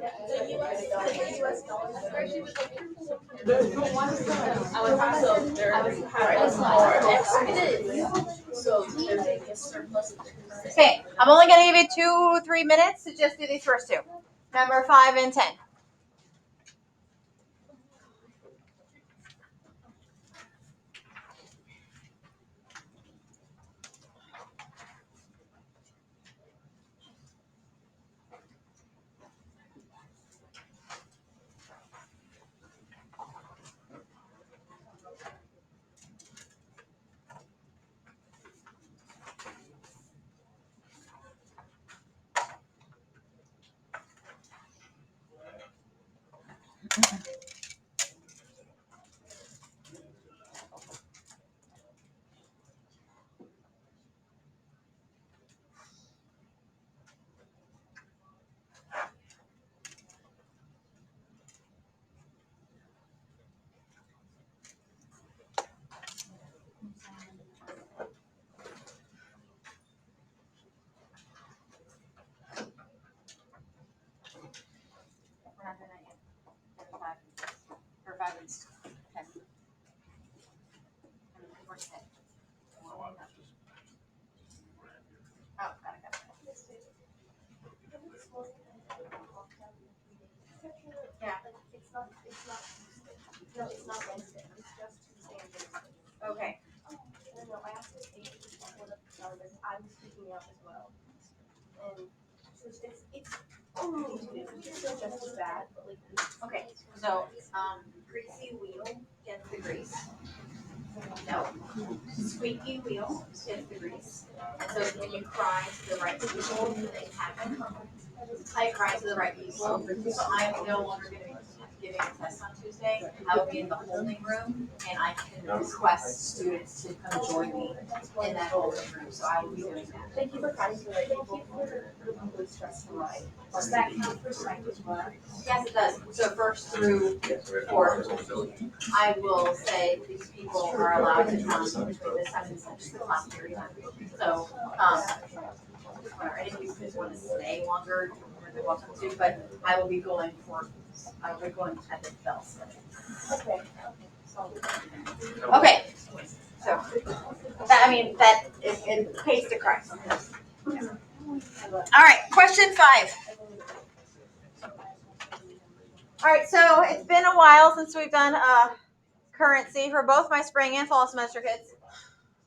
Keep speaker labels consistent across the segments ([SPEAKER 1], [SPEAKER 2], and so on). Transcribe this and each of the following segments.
[SPEAKER 1] US dollar. Okay, I'm only going to give you 2-3 minutes to just do these first two. Number 5 and 10. It's not Wednesday. It's just Tuesday and Thursday. Okay. No, I asked this one of the sellers. I'm speaking out as well. And so it's only 2 days. It's still just as bad, but like. Okay. So greasy wheel gets the grease. No. Squeaky wheel gets the grease. And so when you cry to the right people, things happen. I cry to the right people. So I'm no longer going to be giving a test on Tuesday. I will be in the holding room, and I can request students to come join me in that holding room. So I will be doing that. Thank you for crying to the right people. Thank you for really stressful right. Does that count for psych as well? Yes, it does. So 1st through 4th, I will say these people are allowed to come between this time and such the class period. So, or any of you who want to stay longer, you're welcome to. But I will be going at the bell schedule. Okay. So that is in pays to Christ. All right, question 5. All right, so it's been a while since we've done currency for both my spring and fall semester kids.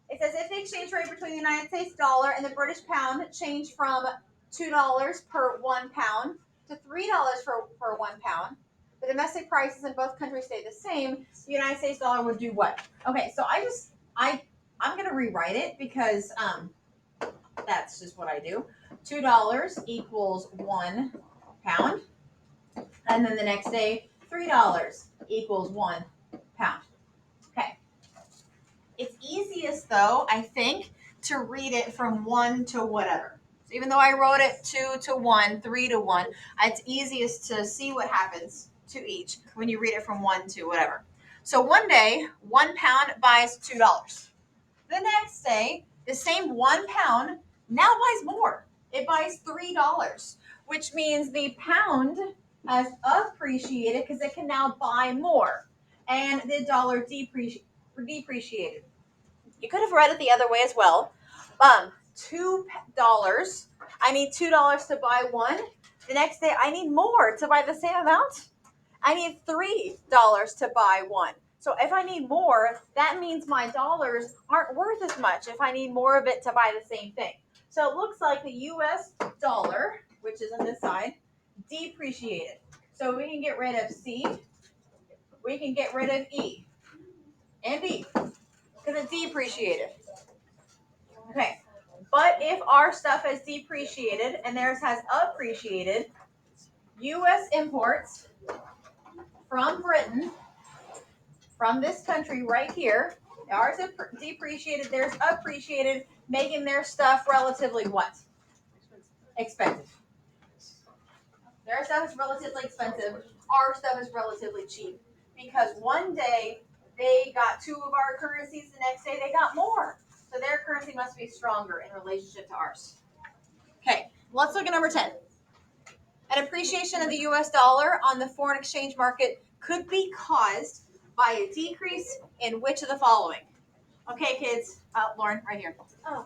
[SPEAKER 1] It says if the exchange rate between the United States dollar and the British pound changed from $2 per 1 pound to $3 for 1 pound, the domestic prices in both countries stay the same, the United States dollar would do what? Okay, so I'm going to rewrite it because that's just what I do. $2 equals 1 pound. And then the next day, $3 equals 1 pound. Okay. It's easiest, though, I think, to read it from 1 to whatever. So even though I wrote it 2 to 1, 3 to 1, it's easiest to see what happens to each when you read it from 1 to whatever. So one day, 1 pound buys $2. The next day, the same 1 pound now buys more. It buys $3, which means the pound has appreciated because it can now buy more. And the dollar depreciated. You could have read it the other way as well. $2. I need $2 to buy 1. The next day, I need more to buy the same amount. I need $3 to buy 1. So if I need more, that means my dollars aren't worth as much if I need more of it to buy the same thing. So it looks like the U.S. dollar, which is on this side, depreciated. So we can get rid of C. We can get rid of E and D because it depreciated. Okay. But if our stuff has depreciated and theirs has appreciated, U.S. imports from Britain, from this country right here, ours depreciated, theirs appreciated, making their stuff relatively what? Expensive. Their stuff is relatively expensive. Our stuff is relatively cheap. Because one day they got 2 of our currencies, the next day they got more. So their currency must be stronger in relationship to ours. Okay, let's look at number 10. An appreciation of the US dollar on the foreign exchange market could be caused by a decrease in which of the following? Okay, kids. Lauren, right here.
[SPEAKER 2] Oh.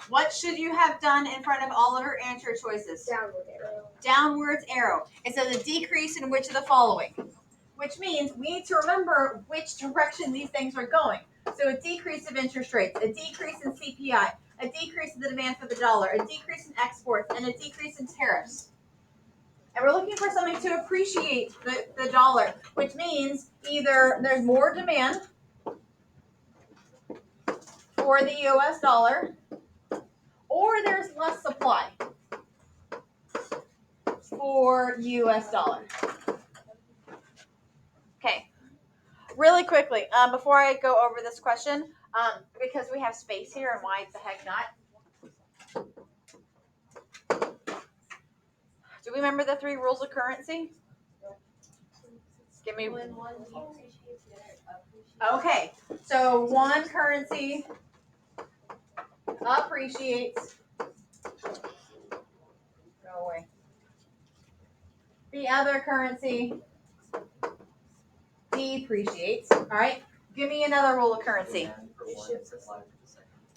[SPEAKER 1] What should you have done in front of all of your answer choices?
[SPEAKER 2] Downward arrow.
[SPEAKER 1] Downwards arrow. It says a decrease in which of the following? Which means we need to remember which direction these things are going. So a decrease of interest rates, a decrease in CPI, a decrease in the demand for the dollar, a decrease in exports, and a decrease in tariffs. And we're looking for something to appreciate the dollar, which means either there's more demand for the US dollar, or there's less supply for US dollar. Okay, really quickly, before I go over this question, because we have space here and why the heck not? Do we remember the 3 rules of currency? Give me. Okay, so one currency appreciates. Go away. The other currency depreciates. All right. Give me another rule of currency.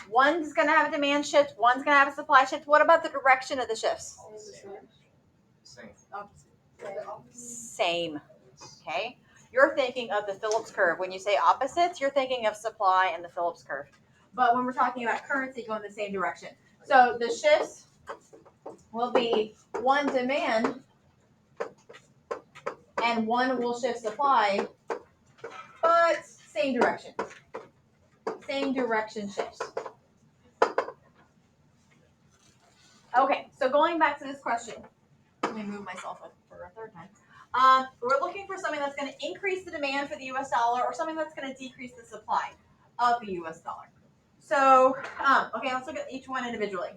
[SPEAKER 1] One's going to have a demand shift. One's going to have a supply shift. What about the direction of the shifts? Same. Okay. You're thinking of the Phillips curve. When you say opposites, you're thinking of supply and the Phillips curve. But when we're talking about currency going the same direction. So the shifts will be one demand and one will shift supply, but same direction. Same direction shifts. Okay, so going back to this question. Let me move myself up for a third time. We're looking for something that's going to increase the demand for the US dollar or something that's going to decrease the supply of the US dollar. So, okay, let's look at each one individually.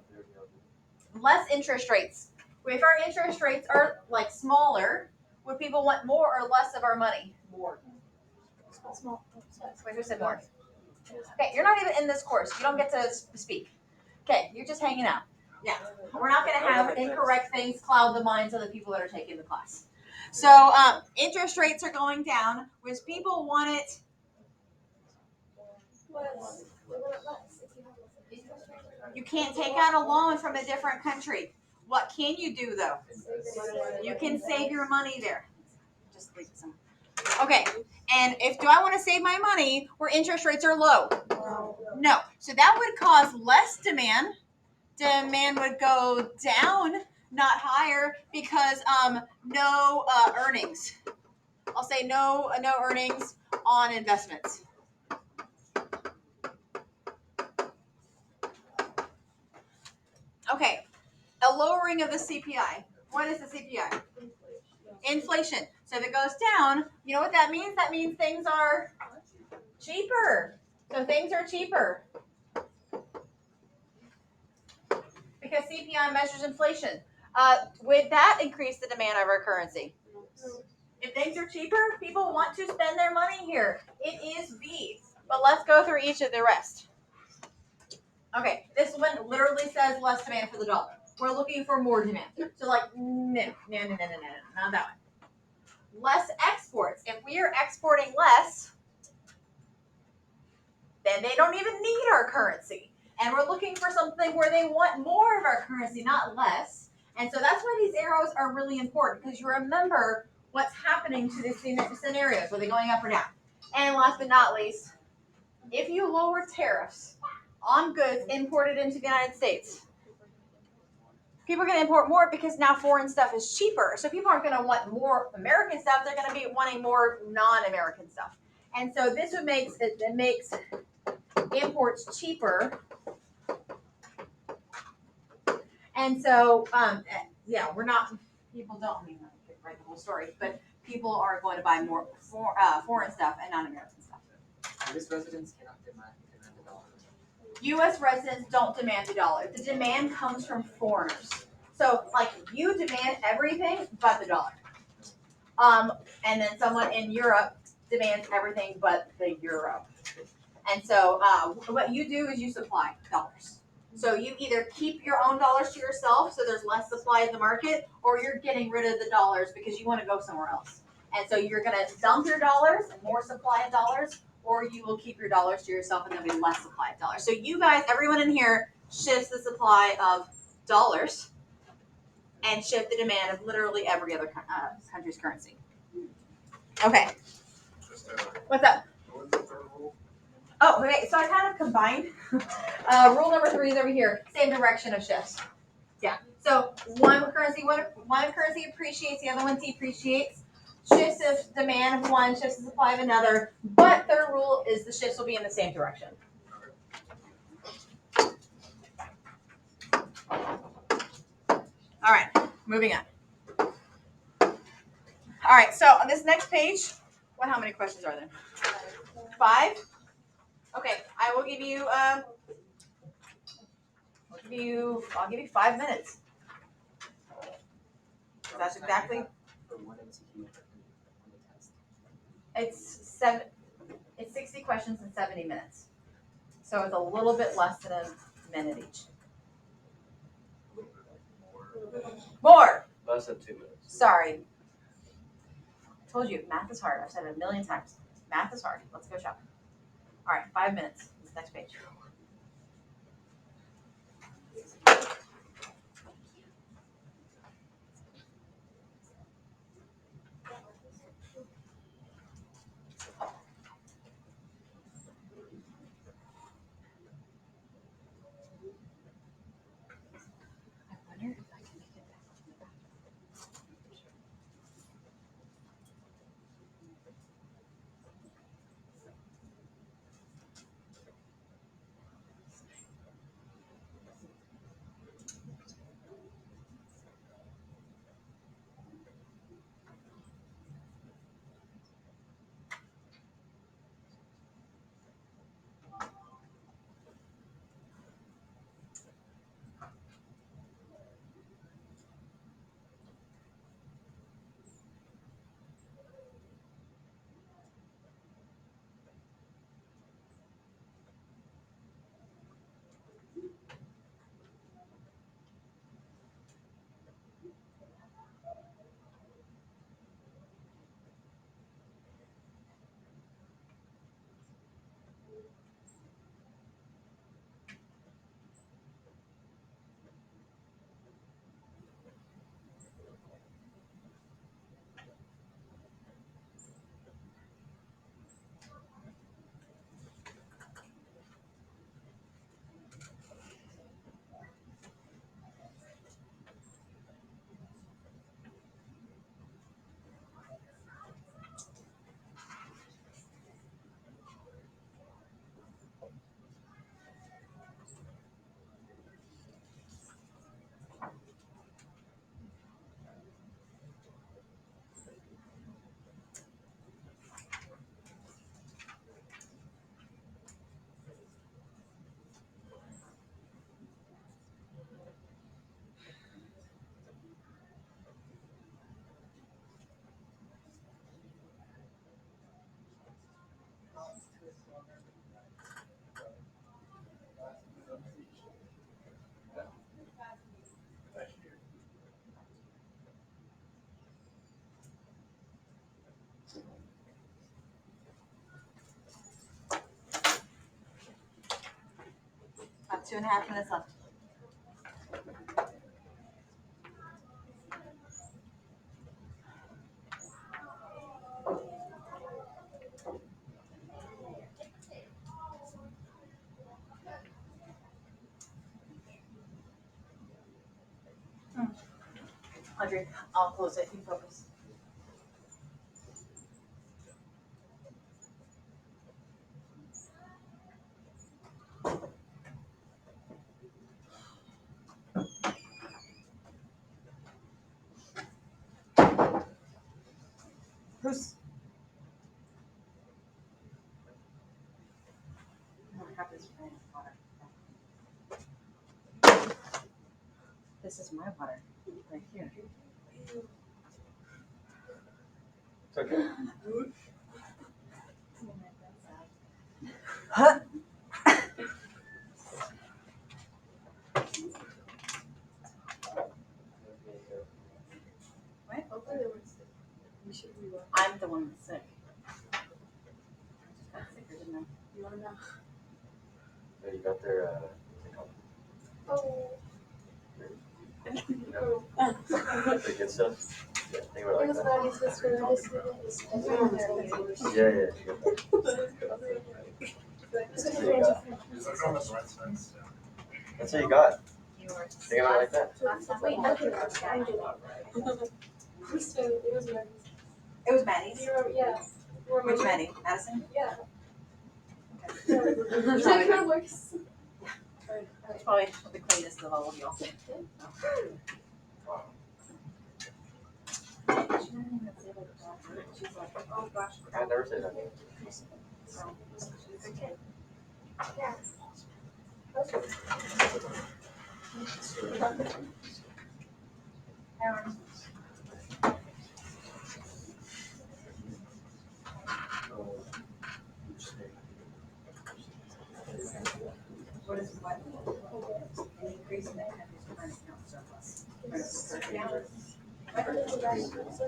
[SPEAKER 1] Less interest rates. If our interest rates are like smaller, would people want more or less of our money? More.
[SPEAKER 2] Small.
[SPEAKER 1] Wait, who said more? Okay, you're not even in this course. You don't get to speak. Okay, you're just hanging out. Yeah, we're not going to have incorrect things cloud the minds of the people that are taking the class. So interest rates are going down, which people want it. You can't take out a loan from a different country. What can you do though? You can save your money there. Just leave it somewhere. Okay, and do I want to save my money where interest rates are low? No. So that would cause less demand. Demand would go down, not higher, because no earnings. I'll say no earnings on investments. Okay, a lowering of the CPI. What is the CPI? Inflation. So if it goes down, you know what that means? That means things are cheaper. So things are cheaper. Because CPI measures inflation. Would that increase the demand of our currency? If things are cheaper, people want to spend their money here. It is B. But let's go through each of the rest. Okay, this one literally says less demand for the dollar. We're looking for more demand. So like, no, not that one. Less exports. If we are exporting less, then they don't even need our currency. And we're looking for something where they want more of our currency, not less. And so that's why these arrows are really important, because you remember what's happening to these scenarios. Are they going up or down? And last but not least, if you lower tariffs on goods imported into the United States, people are going to import more because now foreign stuff is cheaper. So people aren't going to want more American stuff. They're going to be wanting more non-American stuff. And so this would makes imports cheaper. And so, we're not, people don't, I mean, I could write the whole story, but people are going to buy more foreign stuff and non-American stuff.
[SPEAKER 3] U.S. residents cannot demand the dollar.
[SPEAKER 1] U.S. residents don't demand the dollar. The demand comes from foreigners. So, like, you demand everything but the dollar. And then someone in Europe demands everything but the euro. And so, what you do is you supply dollars. So you either keep your own dollars to yourself, so there's less supply in the market, or you're getting rid of the dollars because you want to go somewhere else. And so you're going to dump your dollars and more supply of dollars, or you will keep your dollars to yourself and there'll be less supply of dollars. So you guys, everyone in here, shifts the supply of dollars and shift the demand of literally every other country's currency. Okay. What's up? Oh, okay. So I kind of combined. Rule number 3 is over here. Same direction of shifts. Yeah. So one currency appreciates, the other one depreciates. Shifts of demand of one, shifts of supply of another. But third rule is the shifts will be in the same direction. All right, moving on. All right, so on this next page, how many questions are there? 5. Okay, I will give you. I'll give you 5 minutes. That's exactly.
[SPEAKER 3] For one MCQ on the test.
[SPEAKER 1] It's 60 questions in 70 minutes. So it's a little bit less than a minute each. More.
[SPEAKER 4] Less than 2 minutes.
[SPEAKER 1] Sorry. I told you, math is hard. I've said it a million times. Math is hard. Let's go shopping. All right, 5 minutes. This next page. I wonder if I can make it back to the back. About 2.5 minutes left. Audrey, I'll close it. You focus. Who's? This is my water right here.
[SPEAKER 4] It's okay.
[SPEAKER 1] Huh?
[SPEAKER 3] one that's sick. I just got sicker, didn't I? You wanna know?
[SPEAKER 4] You got their, what's it called? The good stuff? Yeah, they were like that. Yeah, yeah, you got that. That's what you got. Think about it like that.
[SPEAKER 1] Wait, no. It was Maddie's.
[SPEAKER 2] Yeah.
[SPEAKER 1] Which Maddie? Madison?
[SPEAKER 2] Yeah.
[SPEAKER 1] It's probably the cleanest of all of y'all.
[SPEAKER 3] She's like, oh gosh.
[SPEAKER 4] I never say that.
[SPEAKER 3] What is what? An increase in the country's current account surplus.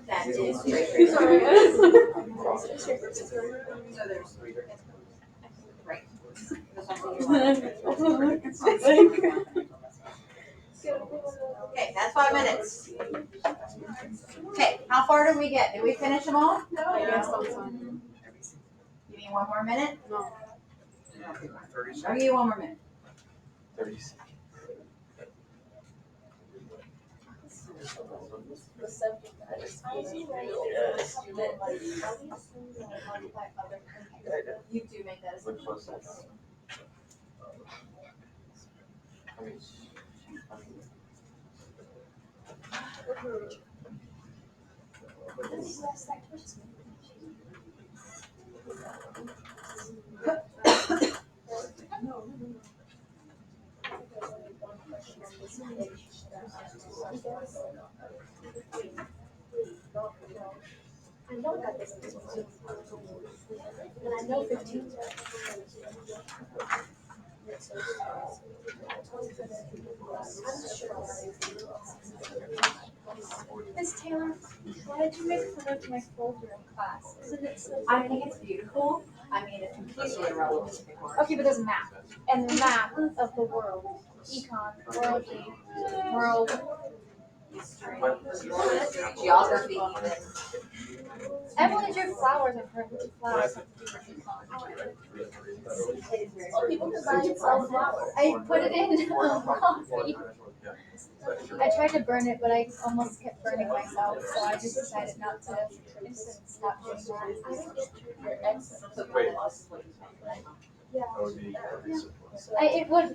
[SPEAKER 3] That is trade. So there's right.
[SPEAKER 1] Okay, that's 5 minutes. Okay, how far did we get? Did we finish them all?
[SPEAKER 3] Yeah.
[SPEAKER 1] You need one more minute?
[SPEAKER 3] No.
[SPEAKER 1] I'll give you one more minute.
[SPEAKER 4] 30
[SPEAKER 2] The subject that is
[SPEAKER 1] You do make that
[SPEAKER 4] Look
[SPEAKER 1] assumption.
[SPEAKER 4] close enough. I mean,
[SPEAKER 2] I know I got this. And I know 15. Miss Taylor, why did you make fun of my folder in class? Isn't it so
[SPEAKER 1] I think it's beautiful. I mean, it's completely irrelevant.
[SPEAKER 2] Okay, but there's a map. And the map of the world. Econ, world,
[SPEAKER 1] History, geography,
[SPEAKER 2] Emily drew flowers of her flowers. Oh, people can buy and sell flowers. I put it in coffee. I tried to burn it, but I almost kept burning myself, so I just decided not to stop doing that.
[SPEAKER 4] wait.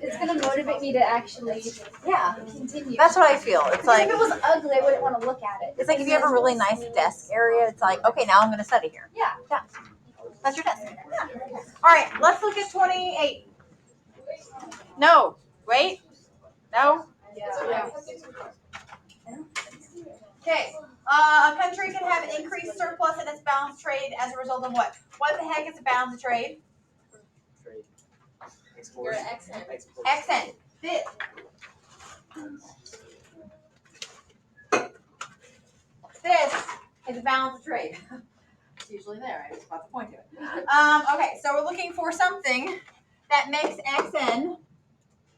[SPEAKER 2] It's gonna motivate me to actually continue.
[SPEAKER 1] That's what I feel. It's
[SPEAKER 2] Because
[SPEAKER 1] like
[SPEAKER 2] if it was ugly, I wouldn't want to look at it.
[SPEAKER 1] it's like if you have a really nice desk area, it's like, okay, now I'm going to study here.
[SPEAKER 2] Yeah.
[SPEAKER 1] That's your desk. Yeah. All right, let's look at 28. No, wait. No.
[SPEAKER 2] Yeah.
[SPEAKER 1] Okay. A country can have an increased surplus in its balance trade as a result of what? What the heck is a balance trade?
[SPEAKER 4] Trade.
[SPEAKER 3] You're an accent.
[SPEAKER 1] Accent. This is a balance of trade. It's usually there. I just about to point to it. Okay, so we're looking for something that makes XN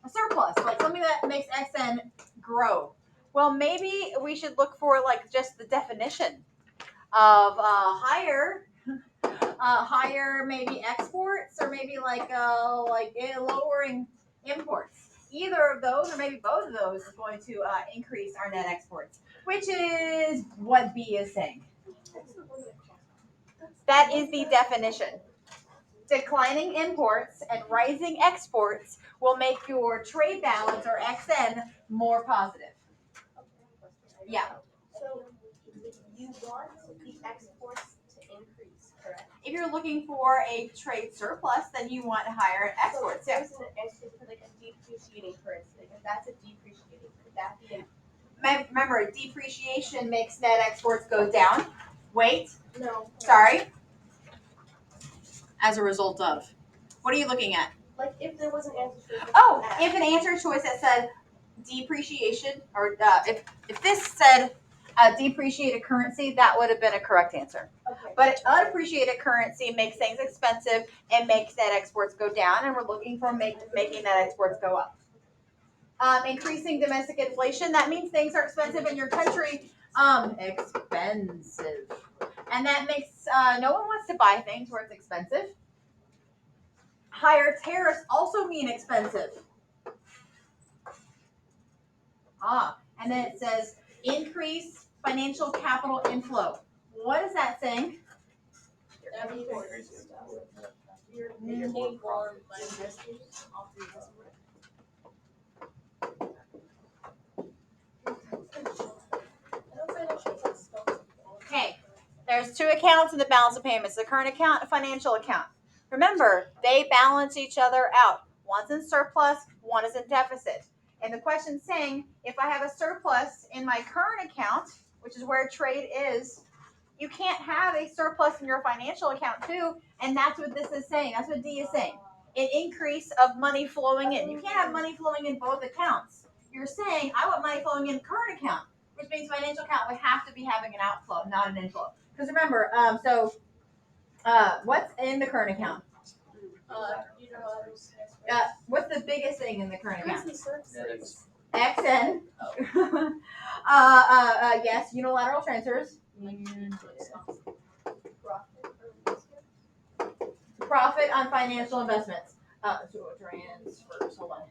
[SPEAKER 1] a surplus, like something that makes XN grow. Well, maybe we should look for like just the definition of higher maybe exports, or maybe like lowering imports. Either of those, or maybe both of those, is going to increase our net exports, which is what B is saying. That is the definition. Declining imports and rising exports will make your trade balance, or XN, more positive. Yeah.
[SPEAKER 5] So you want the exports to increase, correct?
[SPEAKER 1] If you're looking for a trade surplus, then you want higher exports.
[SPEAKER 5] So
[SPEAKER 1] Yeah.
[SPEAKER 5] there's an exit for like a depreciating currency. Like if that's a depreciating, could that be a
[SPEAKER 1] Remember, depreciation makes net exports go down. Wait,
[SPEAKER 5] no?
[SPEAKER 1] sorry. As a result of. What are you looking at?
[SPEAKER 5] Like if there was an answer choice.
[SPEAKER 1] Oh, if an answer choice that said depreciation, or if this said A depreciated currency, that would have been a correct answer.
[SPEAKER 5] Okay.
[SPEAKER 1] But unappreciated currency makes things expensive and makes net exports go down, and we're looking for making net exports go up. Increasing domestic inflation, that means things are expensive in your country. Expensive. And that makes no one wants to buy things where it's expensive. Higher tariffs also mean expensive. And then it says increase financial capital inflow. What is that saying?
[SPEAKER 5] You're making more investors off the investment.
[SPEAKER 1] Okay, there's two accounts in the balance of payments, the current account and financial account. Remember, they balance each other out. One's in surplus, one is in deficit. And the question's saying, if I have a surplus in my current account, which is where trade is, you can't have a surplus in your financial account too, and that's what this is saying. That's what D is saying. An increase of money flowing in. You can't have money flowing in both accounts. You're saying, I want money flowing in current account, which means financial account would have to be having an outflow, not an inflow. Because remember, what's in the current account? What's the biggest thing in the current account? XN. Yes, unilateral transfers. Profit on financial investments. Transfers. Hold on.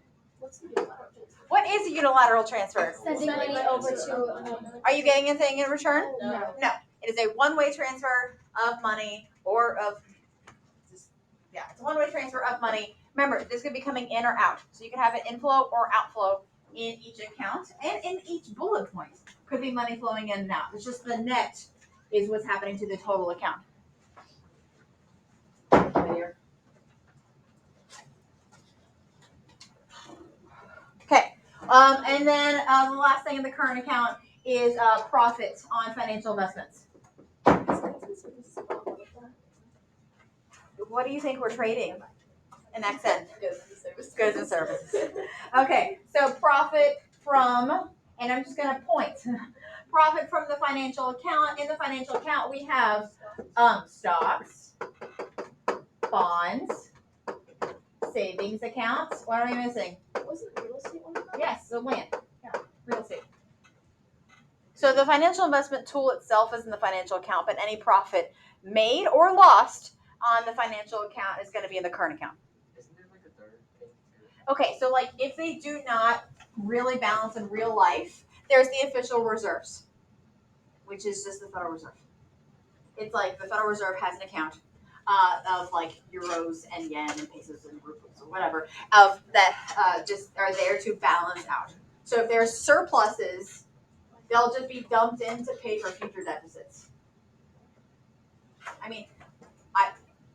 [SPEAKER 1] What is a unilateral transfer?
[SPEAKER 2] Sending money over to.
[SPEAKER 1] Are you getting anything in return?
[SPEAKER 2] No.
[SPEAKER 1] No. It is a one-way transfer of money it's a one-way transfer of money. Remember, this could be coming in or out. So you can have an inflow or outflow in each account and in each bullet point. Could be money flowing in and out. It's just the net is what's happening to the total account. Okay. And then the last thing in the current account is profit on financial investments. What do you think we're trading in XN? Goods and services. Okay, so profit from, and I'm just going to point, profit from the financial account. In the financial account, we have stocks, bonds, savings accounts. What am I missing?
[SPEAKER 5] Wasn't real estate one of them?
[SPEAKER 1] Yes, the land. Yeah, real estate. So the financial investment tool itself is in the financial account, but any profit made or lost on the financial account is going to be in the current account.
[SPEAKER 4] Isn't there like a third thing too?
[SPEAKER 1] Okay, so like if they do not really balance in real life, there's the official reserves, which is just the Federal Reserve. It's like the Federal Reserve has an account of like euros and yen and pesos and rupees or whatever of that just are there to balance out. So if there's surpluses, they'll just be dumped in to pay for future deficits. I mean,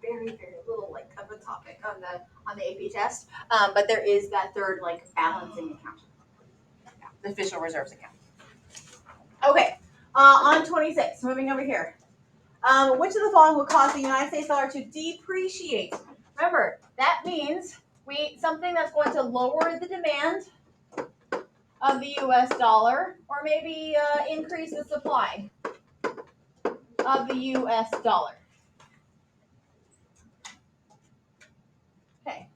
[SPEAKER 1] very, very little like of a topic on the AP test, but there is that third like balancing account, the official reserves account. Okay, on 26, moving over here. Which of the following will cause the United States dollar to depreciate? Remember, that means something that's going to lower the demand of the U.S. dollar, or maybe increase the supply of the U.S. dollar. Okay.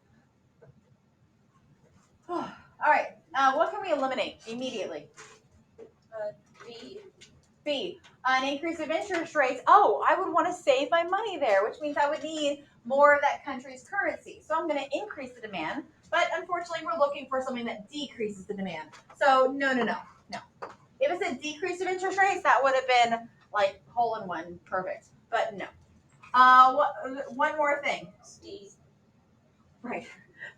[SPEAKER 1] All right. What can we eliminate immediately? B. An increase of interest rates. Oh, I would want to save my money there, which means I would need more of that country's currency. So I'm going to increase the demand, but unfortunately we're looking for something that decreases the demand. So no. If it's a decrease of interest rates, that would have been like hole in one, perfect. But no. One more thing.
[SPEAKER 5] Steve.
[SPEAKER 1] Right,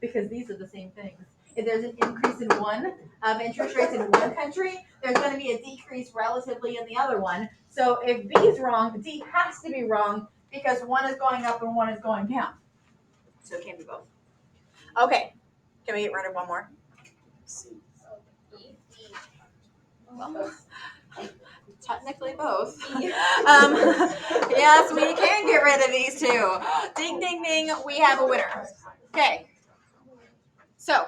[SPEAKER 1] because these are the same things. If there's an increase in one of interest rates in one country, there's going to be a decrease relatively in the other one. So if B is wrong, D has to be wrong because one is going up and one is going down. So it can't be both. Okay, can we get rid of one more? Well, technically both. Yes, we can get rid of these two. Ding, ding, ding, we have a winner. Okay. So,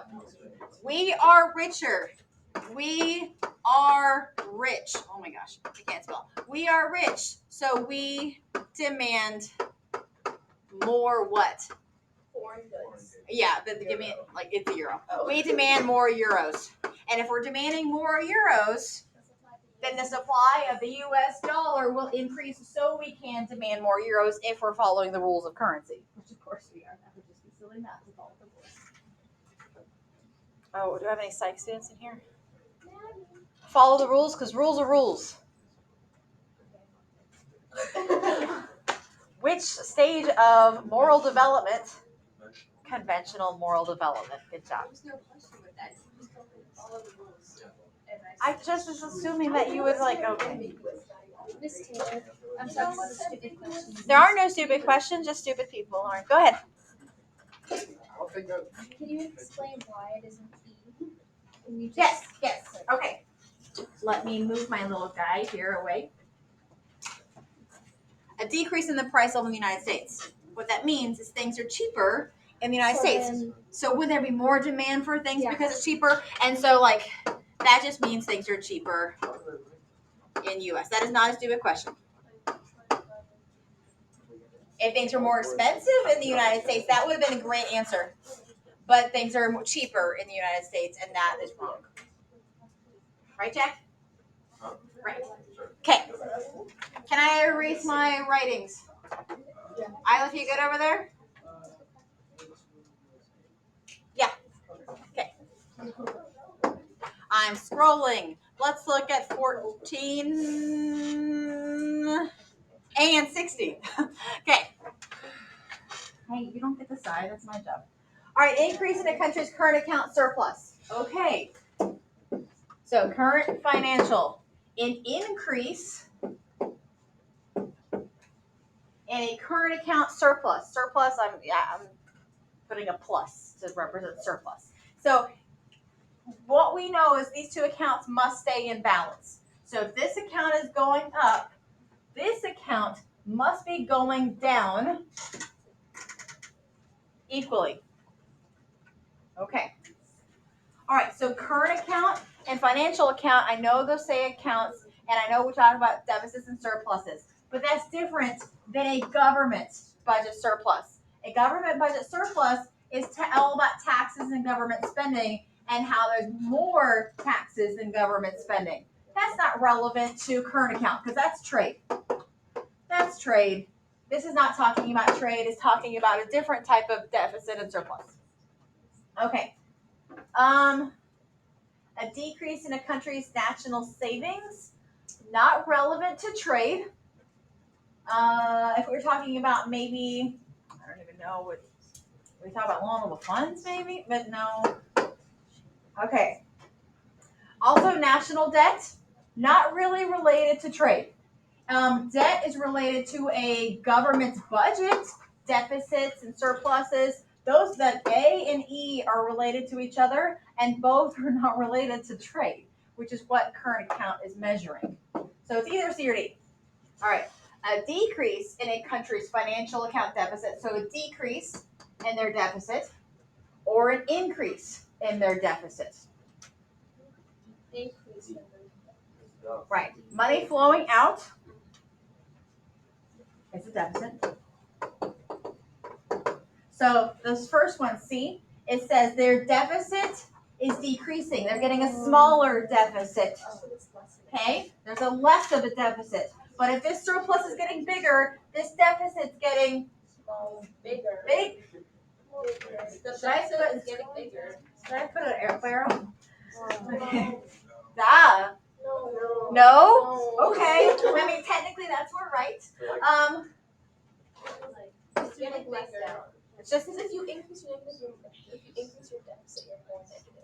[SPEAKER 1] we are richer. We are rich. Oh my gosh, I can't spell. We are rich, so we demand more what?
[SPEAKER 5] Foreign goods.
[SPEAKER 1] Yeah, give me like it's a euro. We demand more euros, and if we're demanding more euros, then the supply of the U.S. dollar will increase, so we can demand more euros if we're following the rules of currency, which of course we are. That would just be silly not to follow the rules. Oh, do I have any psych students in here? Follow the rules, because rules are rules. Which stage of moral development? Conventional moral development. Good job.
[SPEAKER 5] There's no question with that. You just don't follow the rules.
[SPEAKER 1] I just was assuming that you would like, okay.
[SPEAKER 2] Miss Taylor, I'm sorry, this is a stupid question.
[SPEAKER 1] There are no stupid questions, just stupid people. All right, go ahead.
[SPEAKER 2] Can you explain why it isn't E? Can you just...
[SPEAKER 1] Yes. Okay. Let me move my little guy here away. A decrease in the price level in the United States. What that means is things are cheaper in the United States. So would there be more demand for things because it's cheaper? And so like that just means things are cheaper in US. That is not a stupid question. If things were more expensive in the United States, that would have been a great answer. But things are cheaper in the United States, and that is wrong. Right, Jack? Right. Okay. Can I erase my writings? Isla, you good over there? Yeah. Okay. I'm scrolling. Let's look at 14 and 60. Okay. Hey, you don't get to decide. That's my job. All right, increase in a country's current account surplus. Okay. So current financial. An increase in a current account surplus. Surplus, I'm putting a plus to represent surplus. So what we know is these two accounts must stay in balance. So if this account is going up, this account must be going down equally. Okay. All right, so current account and financial account, I know those say accounts, and I know we're talking about deficits and surpluses, but that's different than a government budget surplus. A government budget surplus is all about taxes and government spending and how there's more taxes than government spending. That's not relevant to current account because that's trade. That's trade. This is not talking about trade. It's talking about a different type of deficit and surplus. Okay. A decrease in a country's national savings, not relevant to trade. If we're talking about maybe, I don't even know what we talk about loanable funds, maybe, but no. Okay. Also, national debt, not really related to trade. Debt is related to a government's budget, deficits and surpluses. Those that A and E are related to each other, and both are not related to trade, which is what current account is measuring. So it's either C or D. All right. A decrease in a country's financial account deficit, so a decrease in their deficit, or an increase in their deficit.
[SPEAKER 5] Increase.
[SPEAKER 1] Right. Money flowing out is a deficit. So this first one, C, it says their deficit is decreasing. They're getting a smaller deficit. Okay? There's a less of a deficit. But if this surplus is getting bigger, this deficit's getting
[SPEAKER 5] Bigger.
[SPEAKER 1] big.
[SPEAKER 5] The deficit is getting bigger.
[SPEAKER 1] Should I put an air arrow? Okay.
[SPEAKER 5] No.
[SPEAKER 1] No? Okay. I mean, technically that's where right.
[SPEAKER 5] It's getting less now.
[SPEAKER 1] It's just
[SPEAKER 5] Because if you increase your deficit, you're more negative.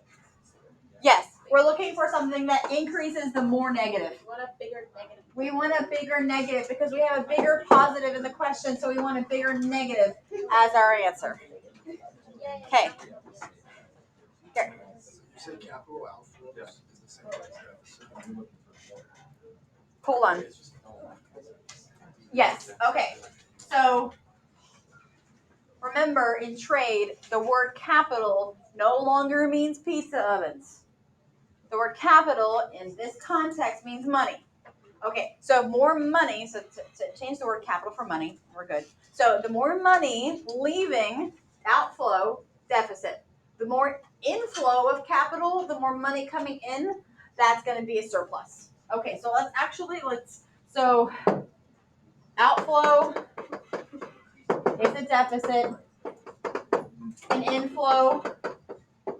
[SPEAKER 1] yes. We're looking for something that increases the more negative.
[SPEAKER 5] You want a bigger negative.
[SPEAKER 1] We want a bigger negative because we have a bigger positive in the question, so we want a bigger negative as our answer. Okay. Here.
[SPEAKER 6] You said capital alpha is the same as deficit.
[SPEAKER 1] Hold on. Yes. Okay. So remember, in trade, the word capital no longer means pizza ovens. The word capital in this context means money. Okay, so more money, so to change the word capital for money, we're good. So the more money leaving, outflow, deficit. The more inflow of capital, the more money coming in, that's going to be a surplus. Okay, so so outflow is a deficit, and inflow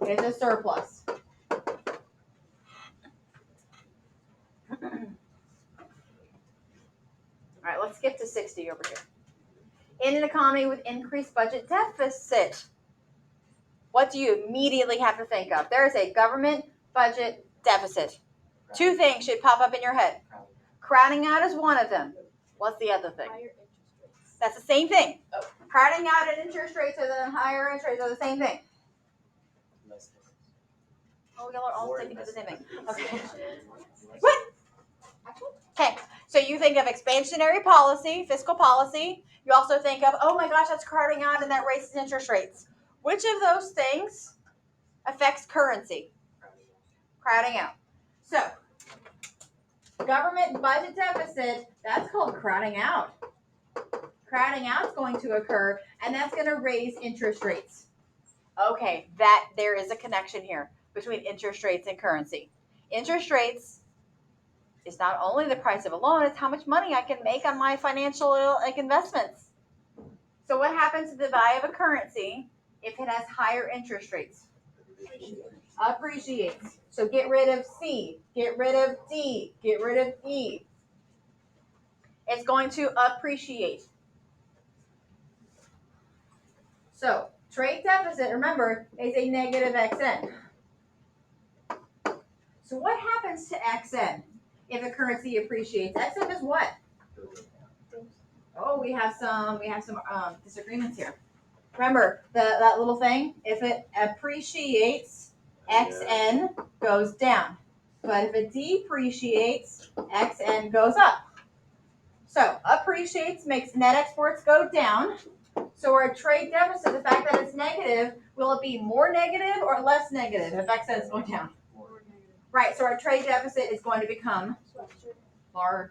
[SPEAKER 1] is a surplus. All right, let's skip to 60 over here. In an economy with increased budget deficit, what do you immediately have to think of? There is a government budget deficit. Two things should pop up in your head. Crowding out is one of them. What's the other thing?
[SPEAKER 2] Higher interest rates.
[SPEAKER 1] That's the same thing. Crowding out and interest rates are the higher interest rates are the same thing. Oh, y'all are all sticking to the same thing. Okay. What? Okay. So you think of expansionary policy, fiscal policy. You also think of, oh my gosh, that's crowding out and that raises interest rates. Which of those things affects currency? Crowding out. So, government budget deficit, that's called crowding out. Crowding out is going to occur, and that's going to raise interest rates. Okay, there is a connection here between interest rates and currency. Interest rates is not only the price of a loan, it's how much money I can make on my financial investments. So what happens to the value of a currency if it has higher interest rates? Appreciates. So get rid of C, get rid of D, get rid of E. It's going to appreciate. So trade deficit, remember, is a negative XN. So what happens to XN if a currency appreciates? XN does what? Oh, we have some disagreements here. Remember that little thing? If it appreciates, XN goes down. But if it depreciates, XN goes up. So appreciates makes net exports go down. So our trade deficit, the fact that it's negative, will it be more negative or less negative if XN is going down? Right, so our trade deficit is going to become larger.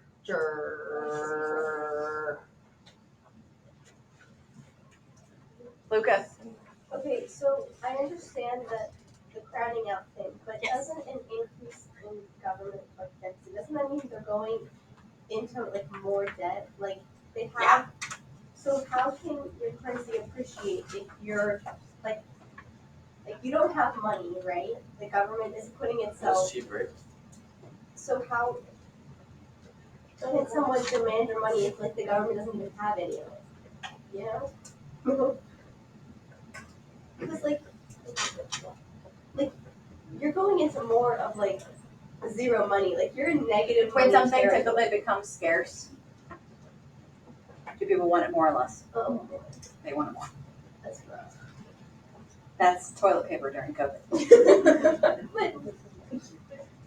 [SPEAKER 1] Lucas.
[SPEAKER 5] Okay, so I understand the crowding out thing, but
[SPEAKER 1] Yes.
[SPEAKER 5] doesn't an increase in government deficit, doesn't that mean they're going into like more debt? Like they have.
[SPEAKER 1] Yeah.
[SPEAKER 5] So how can your currency appreciate if you're like you don't have money, right? The government is putting itself.
[SPEAKER 4] That's cheap, right?
[SPEAKER 5] So how can someone demand your money if like the government doesn't even have any of it? You know? Because like you're going into more of like zero money. Like you're in negative
[SPEAKER 1] When
[SPEAKER 5] money
[SPEAKER 1] something
[SPEAKER 5] territory.
[SPEAKER 1] typically becomes scarce, do people want it more or less?
[SPEAKER 5] Oh,
[SPEAKER 1] They want it more.
[SPEAKER 5] that's rough.
[SPEAKER 1] That's toilet paper during COVID.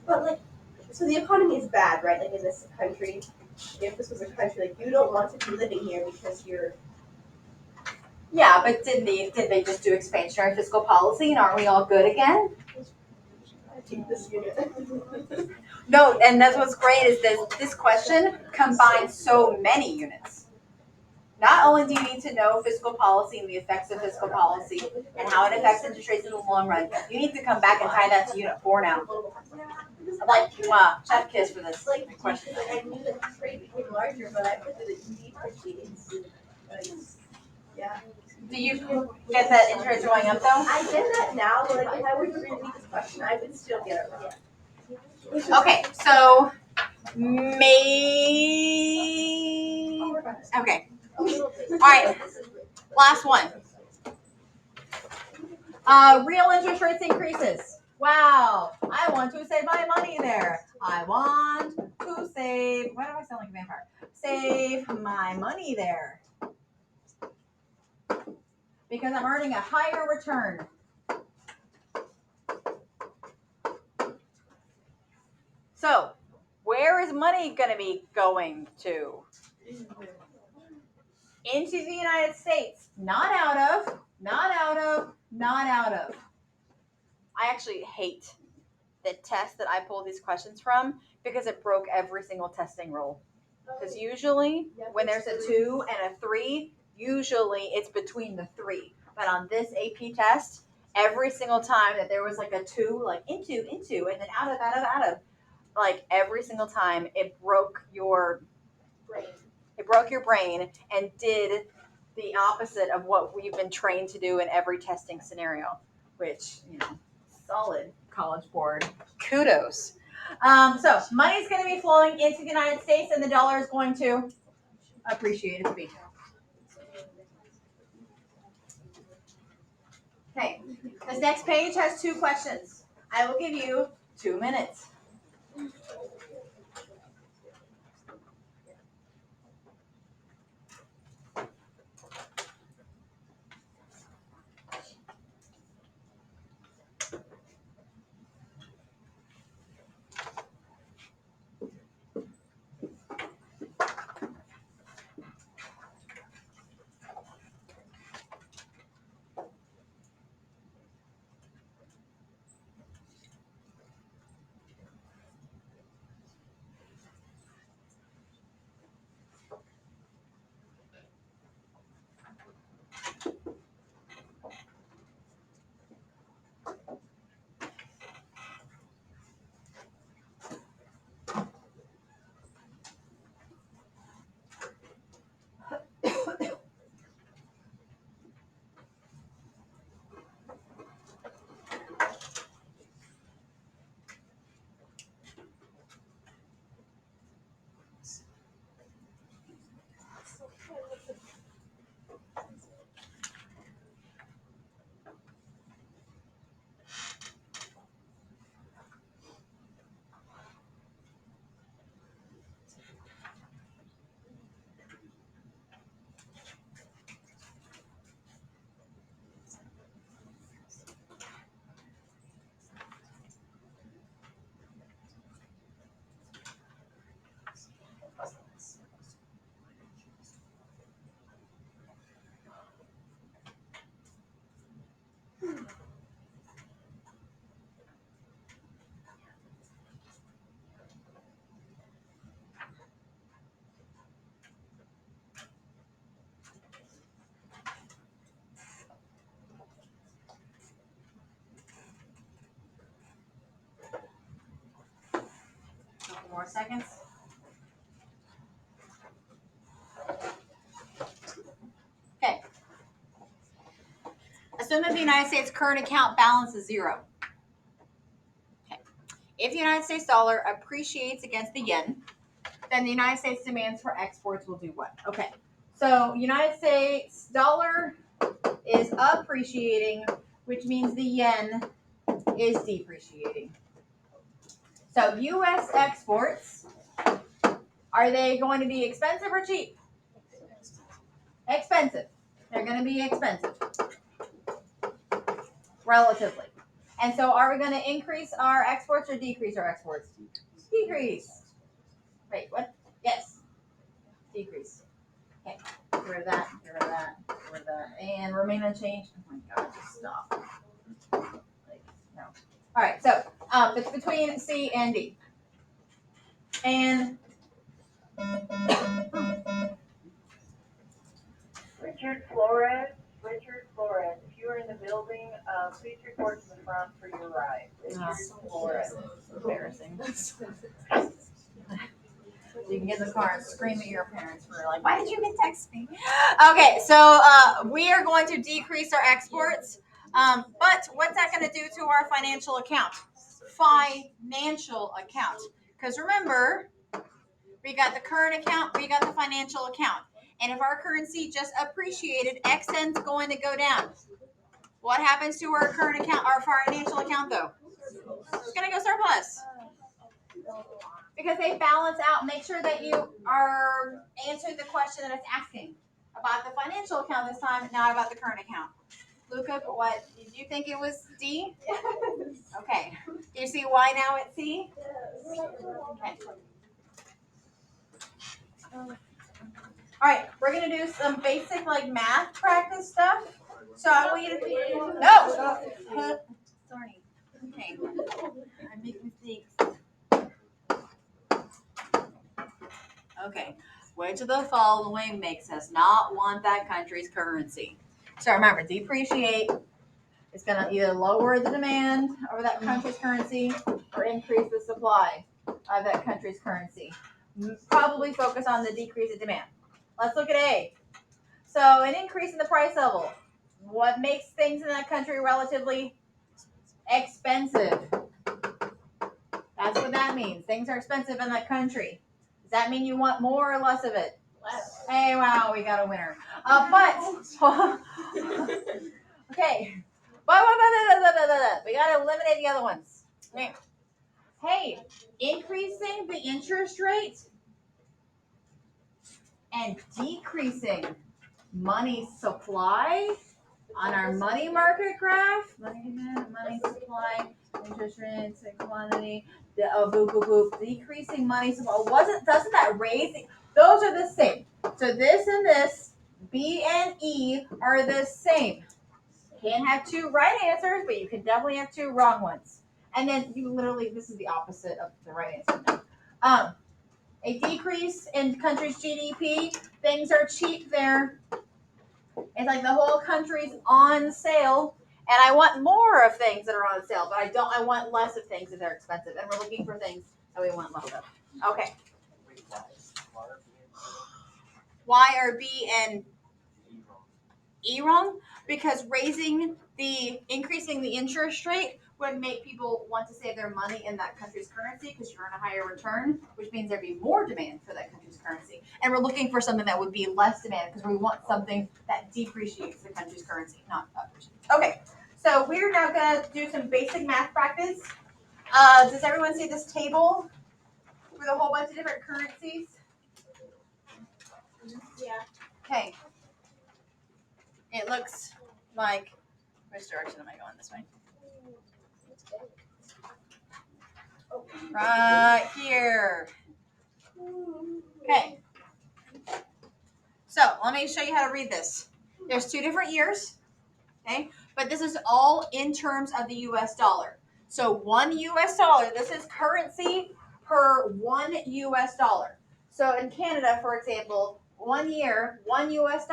[SPEAKER 5] but like, so the economy is bad, right? Like in this country, if this was a country, like you don't want to be living here because you're.
[SPEAKER 1] Yeah, but did they just do expansionary fiscal policy and aren't we all good again?
[SPEAKER 5] I take this unit.
[SPEAKER 1] No, and that's what's great is this question combines so many units. Not only do you need to know fiscal policy and the effects of fiscal policy and how it affects interest rates in the long run, you need to come back and tie that to Unit 4 now. I'm like, wow, chef kiss for this question.
[SPEAKER 5] Like I knew that the trade became larger, but I put that it depreciates. Yeah.
[SPEAKER 1] Do you get that interest rates are going up though?
[SPEAKER 5] I get that now, but like if I were to read this question, I would still get it wrong.
[SPEAKER 1] Okay, so okay. All right, last one. Real interest rates increases. Wow, I want to save my money there. I want to save. Why do I sound like a vampire? Save my money there because I'm earning a higher return. So, where is money going to be going to? Into the United States. Not out of. I actually hate the test that I pulled these questions from because it broke every single testing rule. Because usually when there's a 2 and a 3, usually it's between the 3. But on this AP test, every single time that there was like a 2, like into, and then out of, like every single time it broke your
[SPEAKER 2] Brain.
[SPEAKER 1] It broke your brain and did the opposite of what we've been trained to do in every testing scenario, which, solid College Board. Kudos. So money is going to be flowing into the United States and the dollar is going to appreciate its beat. Okay, this next page has 2 questions. I will give you 2 minutes. Couple more seconds. Okay. Assume that the United States current account balance is 0. Okay. If the United States dollar appreciates against the yen, then the United States demands for exports will do what? Okay. So United States dollar is appreciating, which means the yen is depreciating. So U.S. exports, are they going to be expensive or cheap? Expensive. They're going to be expensive. Relatively. And so are we going to increase our exports or decrease our exports? Decrease. Wait, what? Yes. Decrease. Okay. Get rid of that. Get rid of that. Get rid of that. And remain unchanged. Oh my God, just stop. No. All right. So it's between C and D. And
[SPEAKER 7] Richard Flores, if you are in the building, please report to the front for your ride. Richard Flores.
[SPEAKER 1] Embarrassing. You can get in the car and scream at your parents for like, why did you even text me? Okay, so we are going to decrease our exports. But what's that going to do to our financial account? Financial account. Because remember, we got the current account, we got the financial account. And if our currency just appreciated, XN's going to go down. What happens to our current account, our financial account though? It's going to go surplus. Because they balance out, make sure that you are answering the question that it's asking about the financial account this time, not about the current account. Luca, what did you think it was D? Okay. Do you see why now it's C? Okay. All right, we're gonna do some basic like math practice stuff. So I want you to no. Sorry. Okay. I'm making Okay. Which of the following makes us not want that country's currency? So remember, depreciate is going to either lower the demand over that country's currency or increase the supply of that country's currency. Probably focus on the decrease in demand. Let's look at A. So an increase in the price level. What makes things in that country relatively expensive? That's what that means. Things are expensive in that country. Does that mean you want more or less of it?
[SPEAKER 5] Less.
[SPEAKER 1] Hey, wow, we got a winner. But okay. We got to eliminate the other ones. Okay. Hey, increasing the interest rate and decreasing money supply on our money market graph. Money demand, money supply, interest rates, and quantity. Decreasing money supply. Doesn't that raise? Those are the same. So this and this, B and E, are the same. You can't have two right answers, but you can definitely have two wrong ones. And then you literally, this is the opposite of the right answer. A decrease in country's GDP. Things are cheap there. It's like the whole country's on sale, and I want more of things that are on sale, but I want less of things that are expensive, and we're looking for things that we want less of. Okay. Why are B and E wrong? Because increasing the interest rate would make people want to save their money in that country's currency because you earn a higher return, which means there'd be more demand for that country's currency. And we're looking for something that would be less demand because we want something that depreciates the country's currency, not appreciates. Okay, so we're now going to do some basic math practice. Does everyone see this table with a whole bunch of different currencies?
[SPEAKER 5] Yeah.
[SPEAKER 1] Okay. It looks like, which direction am I going? This way? Right here. Okay. So let me show you how to read this. There's two different years, okay? But this is all in terms of the US dollar. So $1 US, this is currency per $1 US. So in Canada, for example, 1 year, $1 US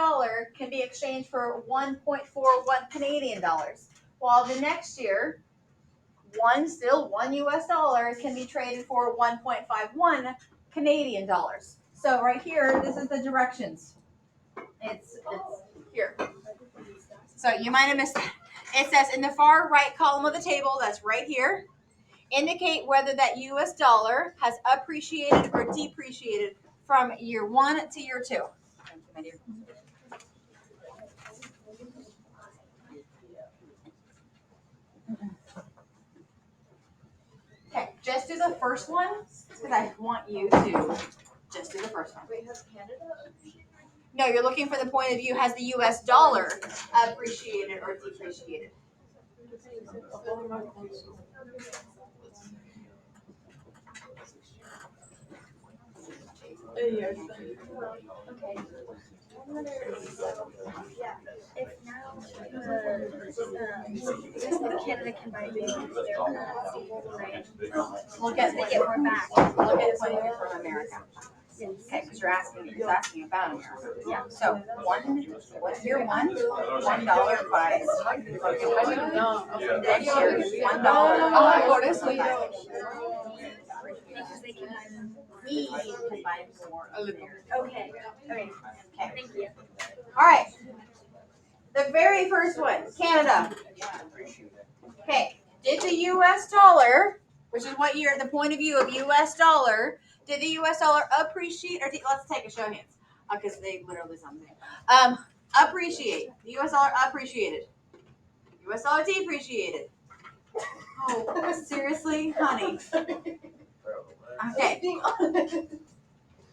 [SPEAKER 1] can be exchanged for 1.41 Canadian dollars. While the next year, $1 US can be traded for 1.51 Canadian dollars. So right here, this is the directions. It's here. So you might have missed that. It says in the far right column of the table, that's right here, indicate whether that US dollar has appreciated or depreciated from year 1 to year 2. Okay, just do the first one because I want you to just do the first one.
[SPEAKER 5] Wait, has Canada?
[SPEAKER 1] No, you're looking for the point of view, has the US dollar appreciated or depreciated?
[SPEAKER 5] Okay. Yeah. If now Canada can buy their currency, right?
[SPEAKER 1] Look at
[SPEAKER 5] They get more back.
[SPEAKER 1] Look at the point of view from America. Okay, because you're asking about America.
[SPEAKER 5] Yeah.
[SPEAKER 1] So what's year one? $1 buys. Next year, $1. Por eso
[SPEAKER 5] Because they can buy them.
[SPEAKER 1] we can buy more of there.
[SPEAKER 5] Okay. Okay. Thank you.
[SPEAKER 1] All right. The very first one, Canada. Okay. Did the U.S. dollar, which is what year, the point of view of U.S. dollar, did the U.S. dollar appreciate, or let's take a show of hands, because they literally something. Appreciate. The U.S. dollar appreciated. U.S. dollar depreciated. Oh, seriously, honey. Okay.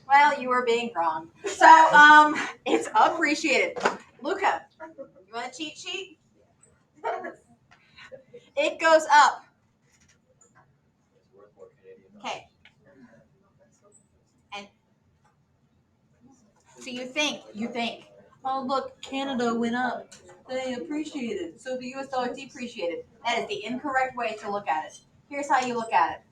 [SPEAKER 1] Well, you were being wrong. So, it's appreciated. Luca, you want a cheat sheet? It goes up. Okay. And so you think, oh look, Canada went up. They appreciated. So the US dollar depreciated. That is the incorrect way to look at it. Here's how you look at it.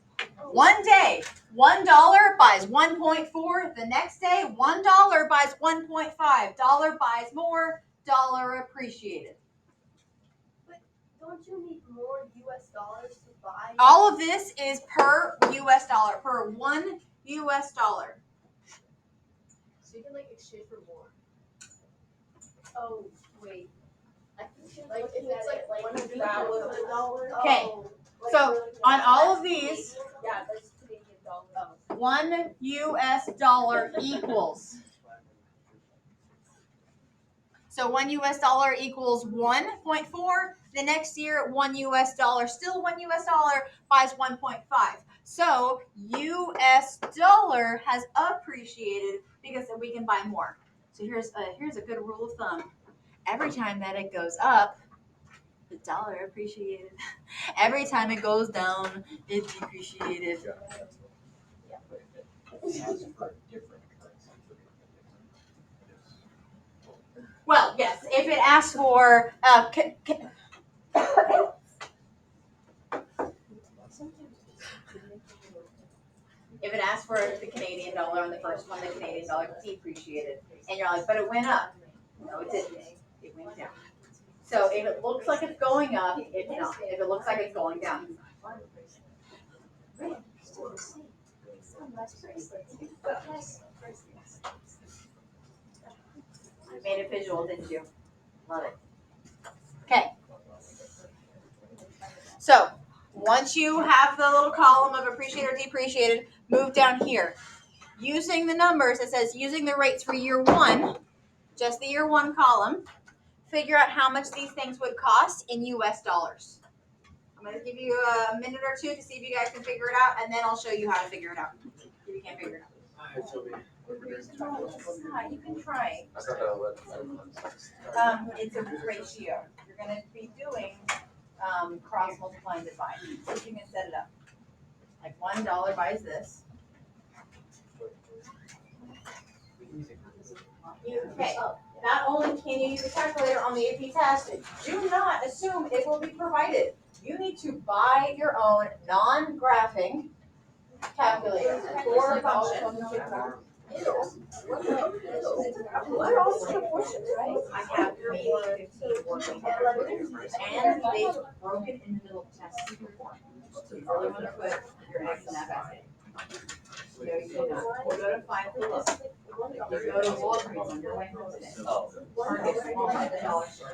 [SPEAKER 1] One day, $1 buys 1.4. The next day, $1 buys 1.5. Dollar buys more. Dollar appreciated.
[SPEAKER 5] Don't you need more US dollars to buy?
[SPEAKER 1] All of this is per US dollar, per $1 US.
[SPEAKER 2] So you can like exchange for more.
[SPEAKER 5] Oh, wait.
[SPEAKER 2] Like if it's like $100
[SPEAKER 5] $1,000.
[SPEAKER 1] Okay, so on all of these,
[SPEAKER 5] Yeah, that's Canadian dollar.
[SPEAKER 1] $1 US equals. So $1 US equals 1.4. The next year, $1 US, still $1 US buys 1.5. So US dollar has appreciated because we can buy more. So here's a good rule of thumb. Every time that it goes up, the dollar appreciated. Every time it goes down, it depreciated. Well, yes, if it asks for if it asks for the Canadian dollar on the first one, the Canadian dollar depreciated, and you're like, but it went up. No, it didn't. It went down. So if it looks like it's going up, it's not. If it looks like it's going down, I made it visual, didn't you? Love it. Okay. So once you have the little column of appreciated or depreciated, move down here. Using the numbers, it says using the rates for year one, just the year one column, figure out how much these things would cost in US dollars. I'm going to give you a minute or two to see if you guys can figure it out, and then I'll show you how to figure it out. If you can't figure it out. You can try. It's a ratio. You're going to be doing cross multiply and divide. So you can set it up. Like $1 buys this. Okay. Not only can you use a calculator on the AP test, do not assume it will be provided. You need to buy your own non-graphing calculator or function. I have maybe 15 working and they broke it in the middle of the test before. So you only want to put your X in that basket. No, you do not. You go to find for this. You go to Walgreens on your way home today. Target, Walmart, Dollar Store.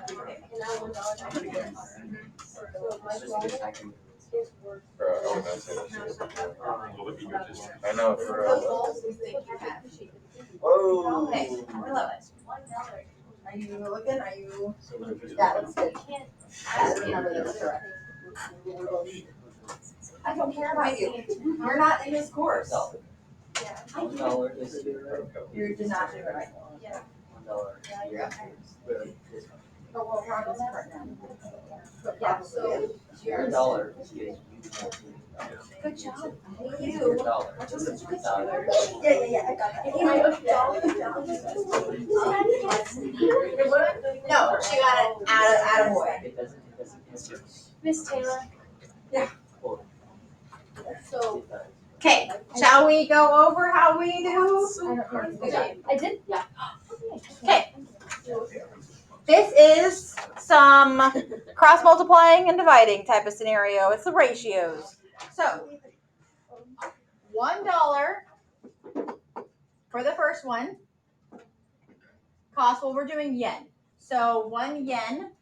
[SPEAKER 4] I know for
[SPEAKER 1] Those balls we think you have.
[SPEAKER 4] whoa.
[SPEAKER 1] Okay, I love it. Are you looking? Are you? That looks good. That's the number that's correct. I don't care about you. You're not in this course.
[SPEAKER 4] $1 is
[SPEAKER 1] You did not do it right.
[SPEAKER 4] $1.
[SPEAKER 1] Oh, well, we're on this part now.
[SPEAKER 2] Yeah, so
[SPEAKER 4] $1 is
[SPEAKER 1] Good job.
[SPEAKER 4] $1.
[SPEAKER 1] Yeah, I got that. No, she got it out of way.
[SPEAKER 2] Miss Taylor.
[SPEAKER 1] Yeah.
[SPEAKER 2] So
[SPEAKER 1] Okay, shall we go over how we do?
[SPEAKER 2] I did? Yeah.
[SPEAKER 1] Okay. This is some cross multiplying and dividing type of scenario. It's the ratios. So $1 for the first one cost, well, we're doing yen. So 1 yen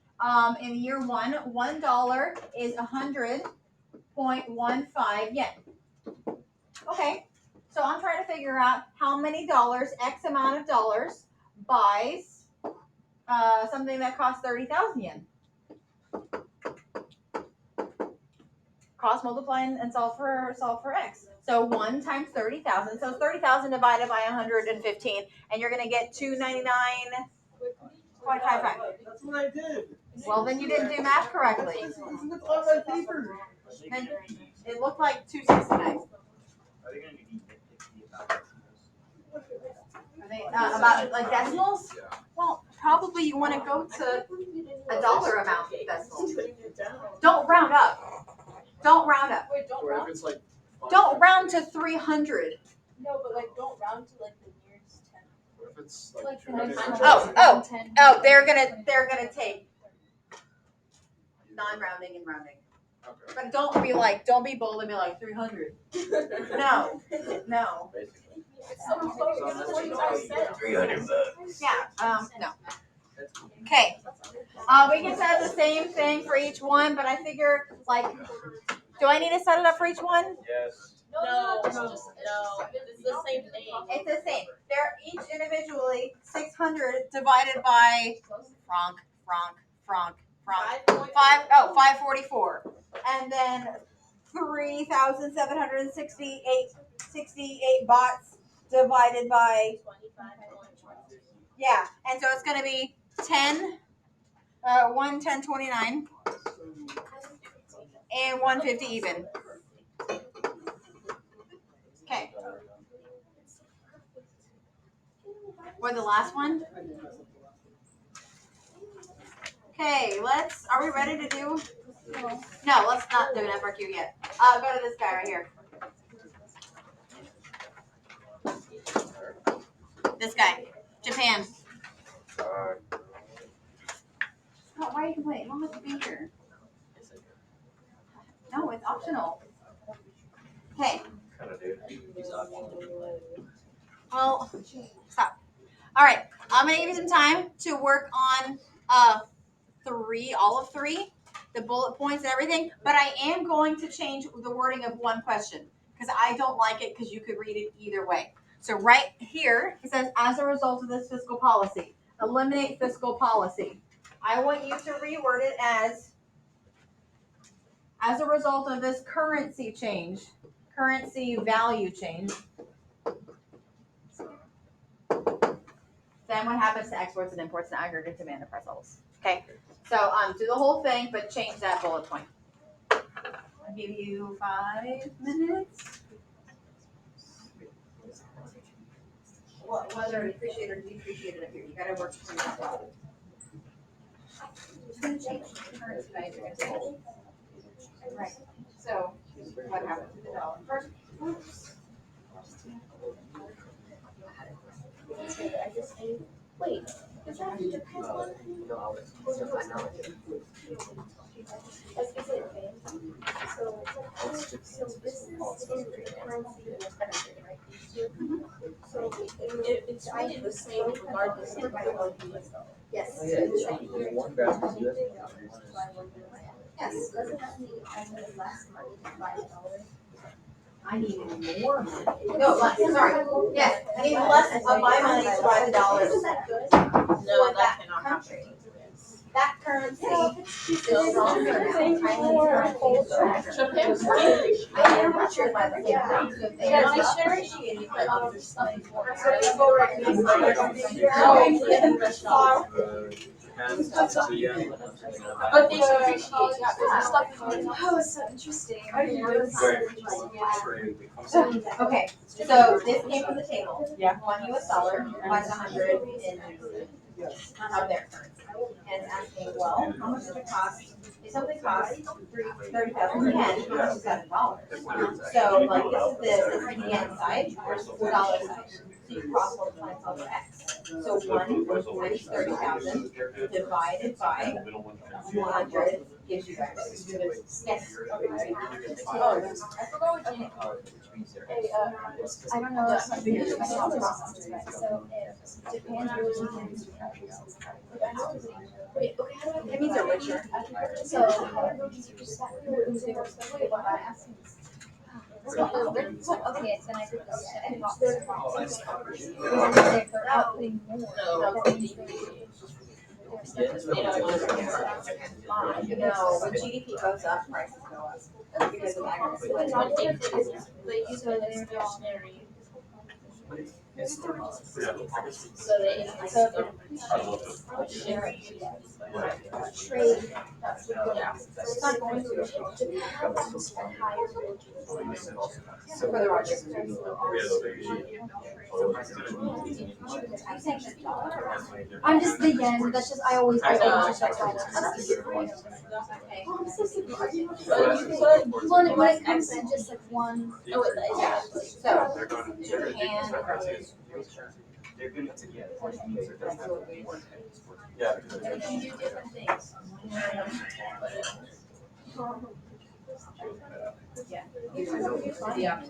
[SPEAKER 1] in year one, $1 is 100.15 yen. Okay, so I'm trying to figure out how many dollars, X amount of dollars, buys something that costs 30,000 yen. Cross multiply and solve for X. So 1 times 30,000. So 30,000 divided by 115, and you're going to get 299.55.
[SPEAKER 6] That's what I did.
[SPEAKER 1] Well, then you didn't do math correctly.
[SPEAKER 6] Isn't it on my paper?
[SPEAKER 1] Then it looked like 269.
[SPEAKER 4] Are they going to be nitpicky about
[SPEAKER 1] Are they about like decimals? Well, probably you want to go to a dollar amount decimal. Don't round up. Don't round up.
[SPEAKER 6] Or if it's like 5
[SPEAKER 1] Don't round to 300.
[SPEAKER 2] No, but like don't round to like the nearest 10.
[SPEAKER 6] What if it's
[SPEAKER 2] Like
[SPEAKER 6] like
[SPEAKER 2] the
[SPEAKER 6] 200?
[SPEAKER 2] next
[SPEAKER 1] Oh, they're gonna take non-rounding and rounding.
[SPEAKER 6] Okay.
[SPEAKER 1] But don't be bold and be like 300. No.
[SPEAKER 4] Basically.
[SPEAKER 2] It's so close. That's what you guys said.
[SPEAKER 4] $300.
[SPEAKER 1] Yeah, no. Okay. We can set the same thing for each one, but I figure, like, do I need to set it up for each one?
[SPEAKER 4] Yes.
[SPEAKER 2] No.
[SPEAKER 8] It's the same thing.
[SPEAKER 1] It's the same. They're each individually 600 divided by franc. 544. And then 3,768 bots divided by, yeah. And so it's going to be 10, 110.29 and 150 even. Okay. Or the last one? Okay, are we ready to do? No, let's not do an FRQ yet. Go to this guy right here. This guy. Japan. Oh, why are you complaining? You don't have to be here. No, it's optional. Okay. Well, stop. All right. I'm going to give you some time to work on all of three, the bullet points and everything, but I am going to change the wording of one question because I don't like it because you could read it either way. So right here, it says, as a result of this fiscal policy, eliminate fiscal policy. I want you to reword it as a result of this currency value change, then what happens to exports and imports and aggregate demand and price levels? Okay, so do the whole thing, but change that bullet point. I'll give you 5 minutes. Whether it's appreciated or depreciated up here, you gotta work through that well. It's gonna change the currency value. Right. So what happens to the dollar? First,
[SPEAKER 5] Wait, is that the Japan one? Like, is it fancy? So this is in the currency of the country, right? So it's really the same regardless of
[SPEAKER 1] yes. Yes.
[SPEAKER 5] Doesn't that mean I need less money to buy $1?
[SPEAKER 1] I need more money. No, sorry. Yes, I need less of my money to buy the dollars.
[SPEAKER 5] Isn't that good?
[SPEAKER 8] No, that cannot
[SPEAKER 1] country.
[SPEAKER 8] happen.
[SPEAKER 1] That currency is
[SPEAKER 5] It's
[SPEAKER 1] stronger.
[SPEAKER 8] Japan's
[SPEAKER 1] I am not sure by the same thing. So they are depreciating, but
[SPEAKER 8] But they appreciate stuff.
[SPEAKER 2] Oh, it's so interesting.
[SPEAKER 1] okay, so this came from the table. Yeah. $1 US buys 100 in of their currency. And it's asking, well, how much does it cost? If something costs 30,000 yen, how much is that in dollars? So like this is the yen side versus the dollar side. So you cross multiply over X. So 1 times 30,000 divided by 100 gives you X. Yes.
[SPEAKER 2] I don't know if I'm doing my thought process right. So if Japan
[SPEAKER 1] It means they're richer.
[SPEAKER 2] So okay, then I did this. They're outputting more.
[SPEAKER 1] No, when GDP goes up, prices go up because of aggregate.
[SPEAKER 2] Trade.
[SPEAKER 1] It's not going to. For the Rogers.
[SPEAKER 2] I'm just the yen. That's just I always
[SPEAKER 8] I know.
[SPEAKER 2] just like well, when it comes to just like one.
[SPEAKER 8] Oh, wait, yeah.
[SPEAKER 1] So Japan.
[SPEAKER 4] Yeah.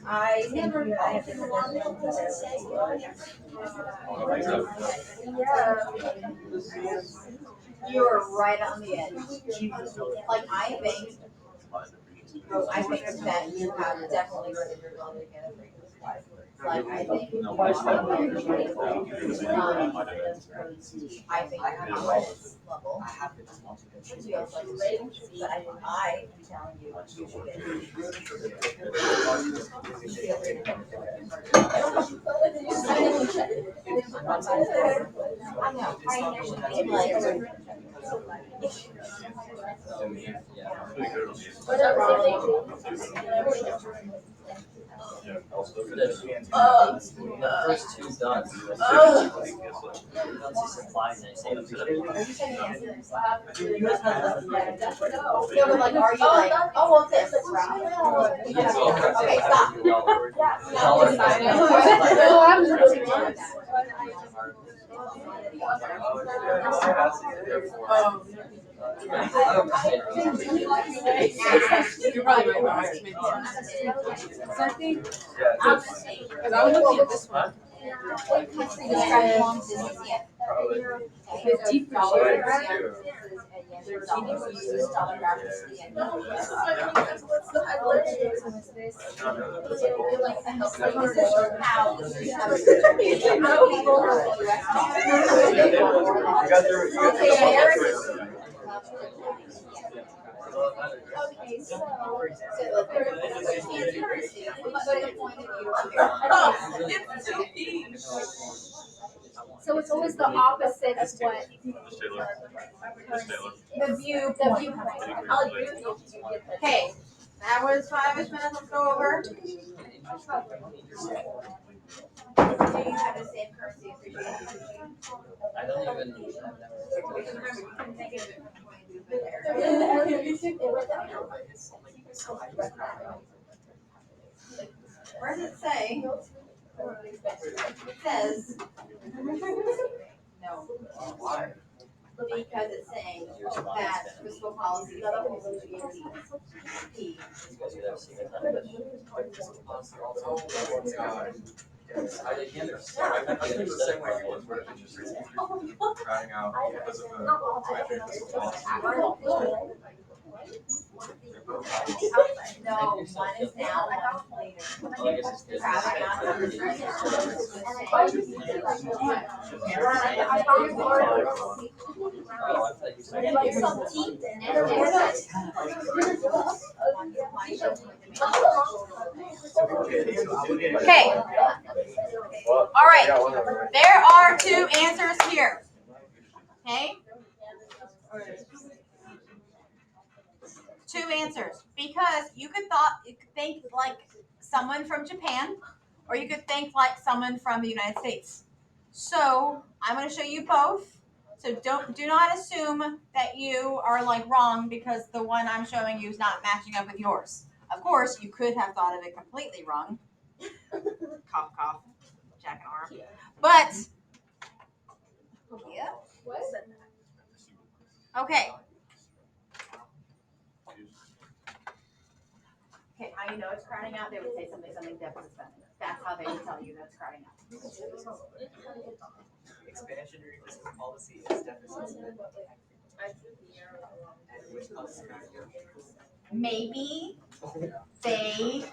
[SPEAKER 1] I have You're right on the edge. Like I think that you have definitely really your ability to get a free life. Like I think I think at the highest level feels like great, but I am telling you you should get I know. I mean like
[SPEAKER 4] The first two done. Once you supply and they say it's gonna be.
[SPEAKER 1] Yeah, but like, are you like, oh, well, this route? Okay, stop.
[SPEAKER 2] No, I'm just
[SPEAKER 3] You're probably right. So I think, because I was looking at this one.
[SPEAKER 1] Describe long distance, yeah.
[SPEAKER 3] The depreciation.
[SPEAKER 1] Their GDP is telegraphically and
[SPEAKER 2] so it's always the opposite of what
[SPEAKER 1] the view.
[SPEAKER 8] I'll agree with you.
[SPEAKER 1] Okay, that was 5-ish minutes. Let's go over. Do you have the same currency appreciation?
[SPEAKER 4] I don't even.
[SPEAKER 1] Where does it say? It says no. Because it's saying that fiscal policy is equal to GDP.
[SPEAKER 6] I think the same way it was where interest rates crowding out because of
[SPEAKER 1] No, one is now, one's later. Crowding some teeth Okay. All right. There are two answers here. Okay. Two answers, because you could think like someone from Japan, or you could think like someone from the United States. So I'm going to show you both. So do not assume that you are like wrong because the one I'm showing you is not matching up with yours. Of course, you could have thought of it completely wrong. Cough, cough, jack and arm. But yeah. Okay. Okay, how you know it's crowding out? They would say something deficit spending. That's how they would tell you that it's crowding out.
[SPEAKER 9] Expansionary fiscal policy is deficit spending.
[SPEAKER 1] Maybe they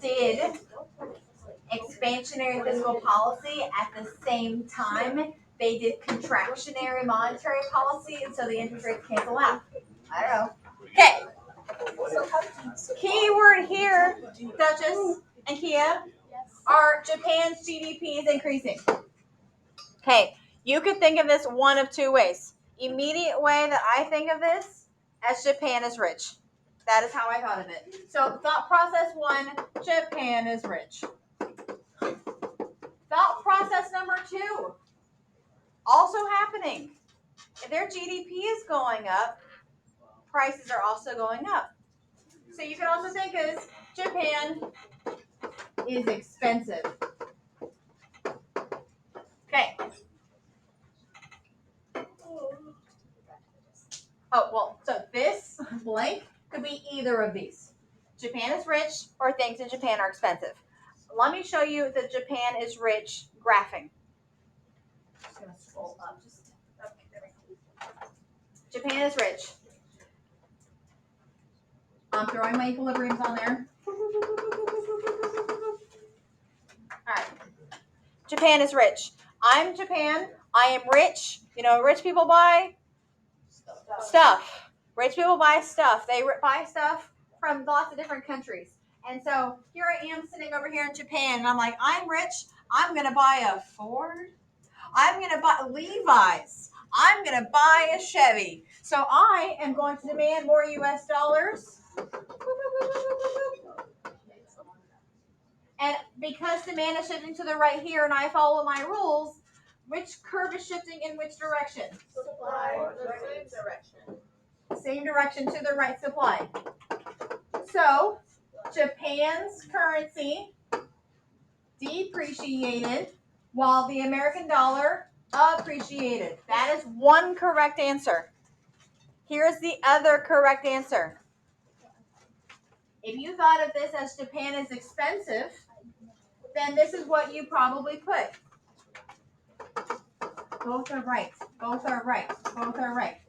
[SPEAKER 1] did expansionary fiscal policy at the same time they did contractionary monetary policy, and so the interest rates cancel out. I don't know. Okay. Keyword here, Duchess and Kia, are Japan's GDP is increasing. Okay, you could think of this one of two ways. Immediate way that I think of this as Japan is rich. That is how I thought of it. So thought process 1, Japan is rich. Thought process number 2, also happening. If their GDP is going up, prices are also going up. So you can also think as Japan is expensive. Okay. Oh, well, so this blank could be either of these. Japan is rich or things in Japan are expensive. Let me show you the Japan is rich graphing. Just going to scroll up. Okay, there we go. Japan is rich. I'm throwing my equilibriums on there. All right. Japan is rich. I'm Japan. I am rich. You know, rich people buy stuff. Rich people buy stuff. They buy stuff from lots of different countries. And so here I am sitting over here in Japan, and I'm like, I'm rich. I'm going to buy a Ford. I'm going to buy Levi's. I'm going to buy a Chevy. So I am going to demand more US dollars. And because demand is shifting to the right here and I follow my rules, which curve is shifting in which direction?
[SPEAKER 5] Supply, the same direction.
[SPEAKER 1] Same direction to the right supply. So Japan's currency depreciated while the American dollar appreciated. That is one correct answer. Here's the other correct answer. If you thought of this as Japan is expensive, then this is what you probably put. Both are right. Both are right. Both are right.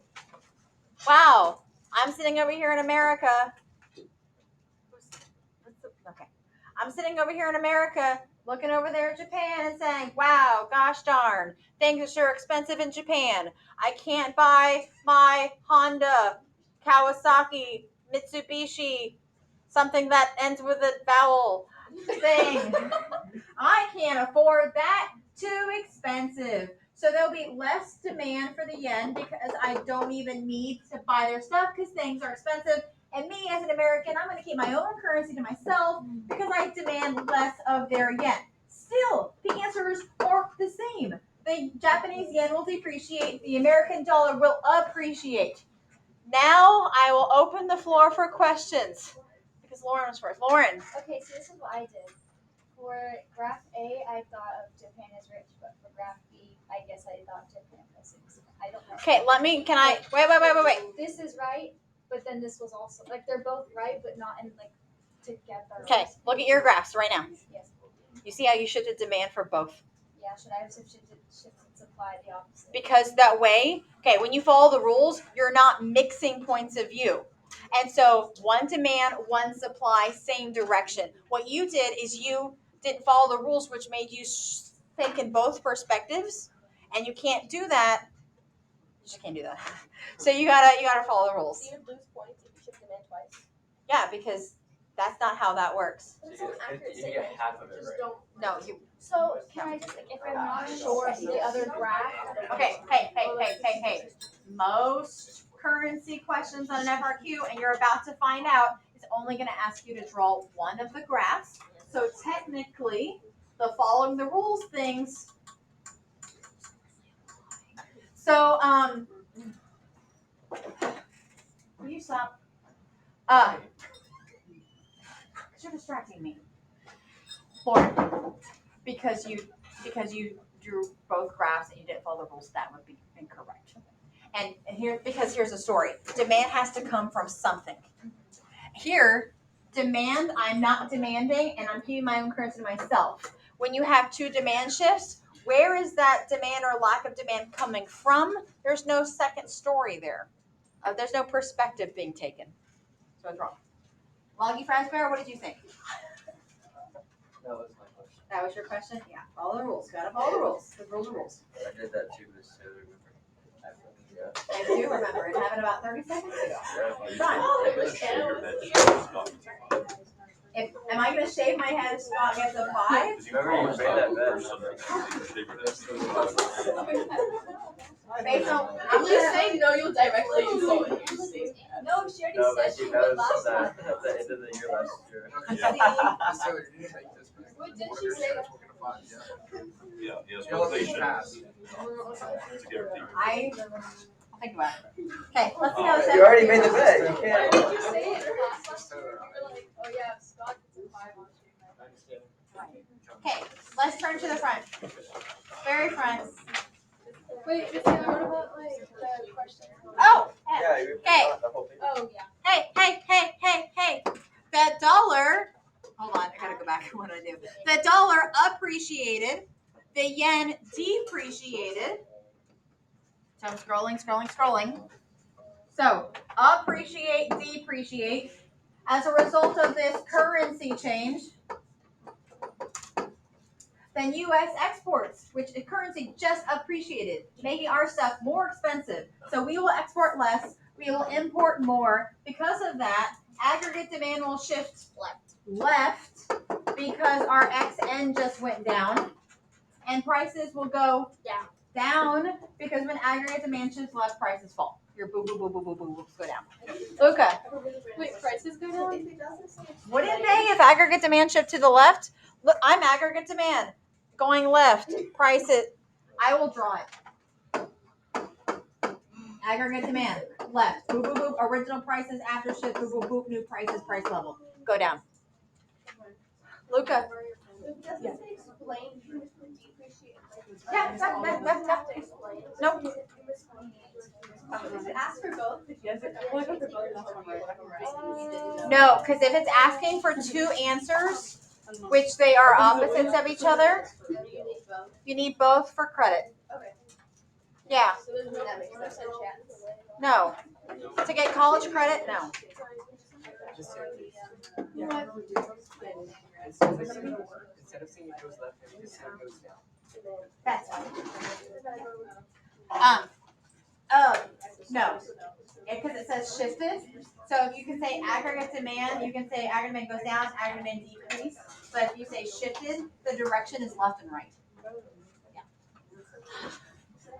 [SPEAKER 1] Wow. I'm sitting over here in America. Okay. I'm sitting over here in America looking over there at Japan and saying, wow, gosh darn, things are sure expensive in Japan. I can't buy my Honda, Kawasaki, Mitsubishi, something that ends with a vowel thing. I can't afford that. Too expensive. So there'll be less demand for the yen because I don't even need to buy their stuff because things are expensive. And me as an American, I'm going to keep my own currency to myself because I demand less of their yen. Still, the answers are the same. The Japanese yen will depreciate. The American dollar will appreciate. Now I will open the floor for questions because Lauren was first. Lauren.
[SPEAKER 2] Okay, so this is what I did. For graph A, I thought of Japan as rich, but for graph B, I guess I thought Japan was expensive. I don't know.
[SPEAKER 1] Okay, wait.
[SPEAKER 2] This is right, but then this was also, like, they're both right, but not in, like, together.
[SPEAKER 1] Okay, look at your graphs right now.
[SPEAKER 2] Yes.
[SPEAKER 1] You see how you shifted demand for both?
[SPEAKER 2] Yeah, should I have shifted supply the opposite?
[SPEAKER 1] Because that way, okay, when you follow the rules, you're not mixing points of view. And so one demand, one supply, same direction. What you did is you didn't follow the rules, which made you think in both perspectives, and you can't do that. You just can't do that. So you gotta follow the rules.
[SPEAKER 5] So you lose points if you shift demand twice.
[SPEAKER 1] Yeah, because that's not how that works.
[SPEAKER 5] That's not accurate
[SPEAKER 4] You get half of it right.
[SPEAKER 1] No, you.
[SPEAKER 2] So can I just, like, if I'm not sure of the other graph?
[SPEAKER 1] Okay, hey. Most currency questions on an FRQ, and you're about to find out, is only going to ask you to draw one of the graphs. So technically, the following the rules things. So, will you stop? Because you're distracting me. Lauren, because you drew both graphs and you didn't follow the rules, that would be incorrect. And here's a story. Demand has to come from something. Here, demand, I'm not demanding, and I'm keeping my own currency to myself. When you have two demand shifts, where is that demand or lack of demand coming from? There's no second story there. There's no perspective being taken. So it's wrong. Loggy Fries Bear, what did you think?
[SPEAKER 4] That was my question.
[SPEAKER 1] That was your question? Yeah. Follow the rules. Gotta follow the rules. The rules are rules.
[SPEAKER 4] I did that too, but still remember.
[SPEAKER 1] I do remember. It happened about 30 seconds ago. Done. Am I going to shave my head if Scott gets a 5?
[SPEAKER 4] Remember you made that bet.
[SPEAKER 1] Based on,
[SPEAKER 5] At least say no, you'll directly insult it.
[SPEAKER 8] No, she already
[SPEAKER 4] No, but
[SPEAKER 8] said
[SPEAKER 4] she
[SPEAKER 8] she
[SPEAKER 4] knows
[SPEAKER 8] would last
[SPEAKER 4] that
[SPEAKER 8] month.
[SPEAKER 4] at the end of the year last year.
[SPEAKER 6] So you didn't make this back.
[SPEAKER 8] What did she say?
[SPEAKER 6] We're gonna find, yeah.
[SPEAKER 10] Yeah, yes,
[SPEAKER 6] You'll at
[SPEAKER 10] they
[SPEAKER 6] least
[SPEAKER 10] should.
[SPEAKER 6] pass.
[SPEAKER 10] It's a guarantee.
[SPEAKER 1] I'll think about it. Okay, let's see how this
[SPEAKER 4] You already made the bet. You
[SPEAKER 2] Why
[SPEAKER 4] can't.
[SPEAKER 2] did you say it in class last year? You were like, oh yeah, Scott gets a 5 on stream.
[SPEAKER 1] Okay, let's turn to the front. Very front.
[SPEAKER 2] Wait, what about like the question?
[SPEAKER 1] Oh,
[SPEAKER 4] Yeah, you're
[SPEAKER 1] Okay.
[SPEAKER 4] the whole thing.
[SPEAKER 2] Oh yeah.
[SPEAKER 1] hey. That dollar, hold on, I gotta go back. What did I do? The dollar appreciated, the yen depreciated. So I'm scrolling. So appreciate, depreciate. As a result of this currency change, then U.S. exports, which the currency just appreciated, making our stuff more expensive. So we will export less, we will import more. Because of that, aggregate demand will shift left because our XN just went down, and prices will go down because when aggregate demand shifts left, prices fall. Your boo go down. Luca,
[SPEAKER 2] Wait, prices go down?
[SPEAKER 1] wouldn't they if aggregate demand shift to the left? Look, I'm aggregate demand going left. Prices. I will draw it. Aggregate demand left. Boop boop boop. Original prices after shift. Boop boop boop. New prices. Price level. Go down. Luca. Yeah. Nope.
[SPEAKER 8] Ask for both.
[SPEAKER 1] No, because if it's asking for two answers, which they are opposites of each other, you need both for credit.
[SPEAKER 8] Okay.
[SPEAKER 1] Yeah.
[SPEAKER 8] So there's no percent chance.
[SPEAKER 1] No. To get college credit, no.
[SPEAKER 9] Instead of saying it goes left, maybe just say it goes down.
[SPEAKER 1] That's fine. No. Because it says shifted. So if you can say aggregate demand, you can say aggregate demand goes down, aggregate demand decrease. But if you say shifted, the direction is left and right. Yeah.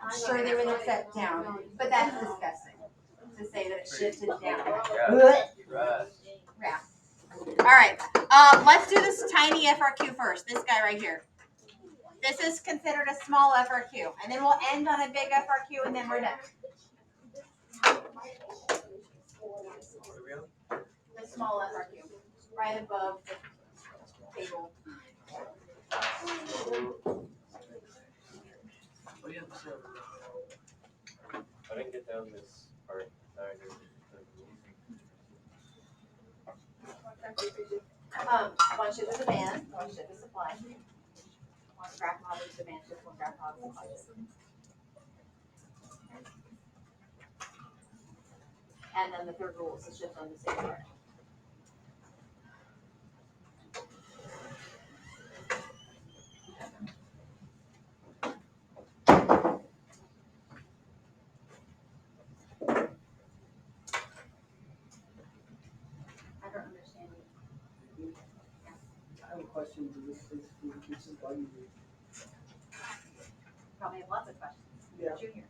[SPEAKER 1] I'm sure they would accept down, but that's disgusting to say that it shifted down.
[SPEAKER 4] Yeah. Right.
[SPEAKER 1] Yeah. All right. Let's do this tiny FRQ first. This guy right here. This is considered a small FRQ, and then we'll end on a big FRQ, and then we're done. The small FRQ, right above the table.
[SPEAKER 4] I didn't get down this part.
[SPEAKER 1] One shift is demand, one shift is supply. One graph model is demand shift, one graph model is supply shift. And then the third rule is to shift on the same direction. I don't understand you.
[SPEAKER 11] I have a question. Does this basically increase the value?
[SPEAKER 1] Probably have lots of questions.
[SPEAKER 11] Yeah.
[SPEAKER 1] Junior.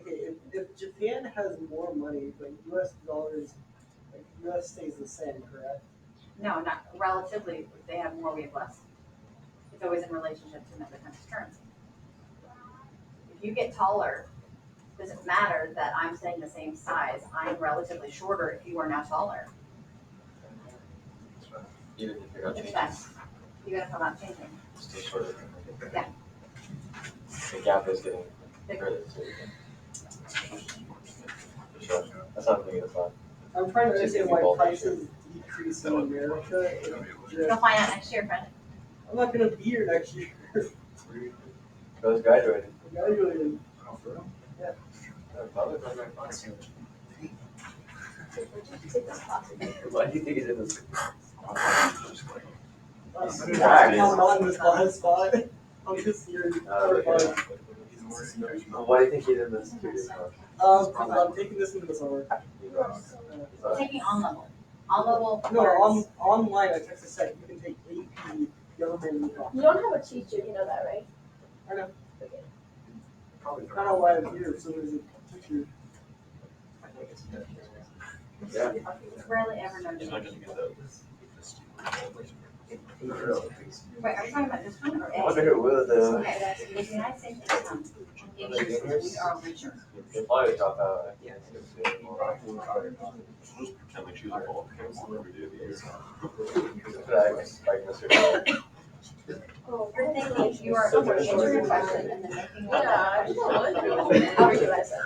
[SPEAKER 11] Okay, if Japan has more money, but U.S. dollars, like U.S. stays the same, correct?
[SPEAKER 1] No, not relatively. If they have more, we have less. It's always in relationship to another country's currency. If you get taller, does it matter that I'm staying the same size? I'm relatively shorter if you are now taller.
[SPEAKER 4] Even if you're not
[SPEAKER 1] It's
[SPEAKER 4] changing,
[SPEAKER 1] best. You gotta come out changing.
[SPEAKER 4] stay shorter.
[SPEAKER 1] Yeah.
[SPEAKER 4] The gap is getting bigger. Sure. That's not the biggest one.
[SPEAKER 11] I'm trying to understand why prices decrease in America.
[SPEAKER 1] You'll find out next year, friend.
[SPEAKER 11] I'm not gonna be here next year.
[SPEAKER 4] Bro's graduating.
[SPEAKER 11] I'm graduating.
[SPEAKER 4] Yeah, probably not very fun. Why do you think he's in this?
[SPEAKER 11] I'm not in this last spot. I'm just here. For fun.
[SPEAKER 4] Why do you think he's in this studio?
[SPEAKER 11] Because I'm taking this into the summer.
[SPEAKER 1] Taking on level. On level.
[SPEAKER 11] No, online at Texas Tech, you can take AP government.
[SPEAKER 8] You don't have a teacher, you know that, right?
[SPEAKER 11] I know. I don't know why I'm here, so there's a teacher.
[SPEAKER 4] I think it's good. Yeah.
[SPEAKER 1] Rarely ever
[SPEAKER 10] He's
[SPEAKER 1] noted.
[SPEAKER 10] not gonna get that.
[SPEAKER 1] Wait, are you talking about this one or
[SPEAKER 4] I
[SPEAKER 1] A?
[SPEAKER 4] wonder who will though.
[SPEAKER 1] Okay, if the United States income increases, we are richer.
[SPEAKER 4] They'll probably drop out. I can't see it anymore.
[SPEAKER 10] Just pretend like she's a ball every day of the year.
[SPEAKER 4] Like Mr.
[SPEAKER 1] You're thinking, you are answering a question and then making one.
[SPEAKER 5] Yeah, I don't know.
[SPEAKER 1] I'll read what I said.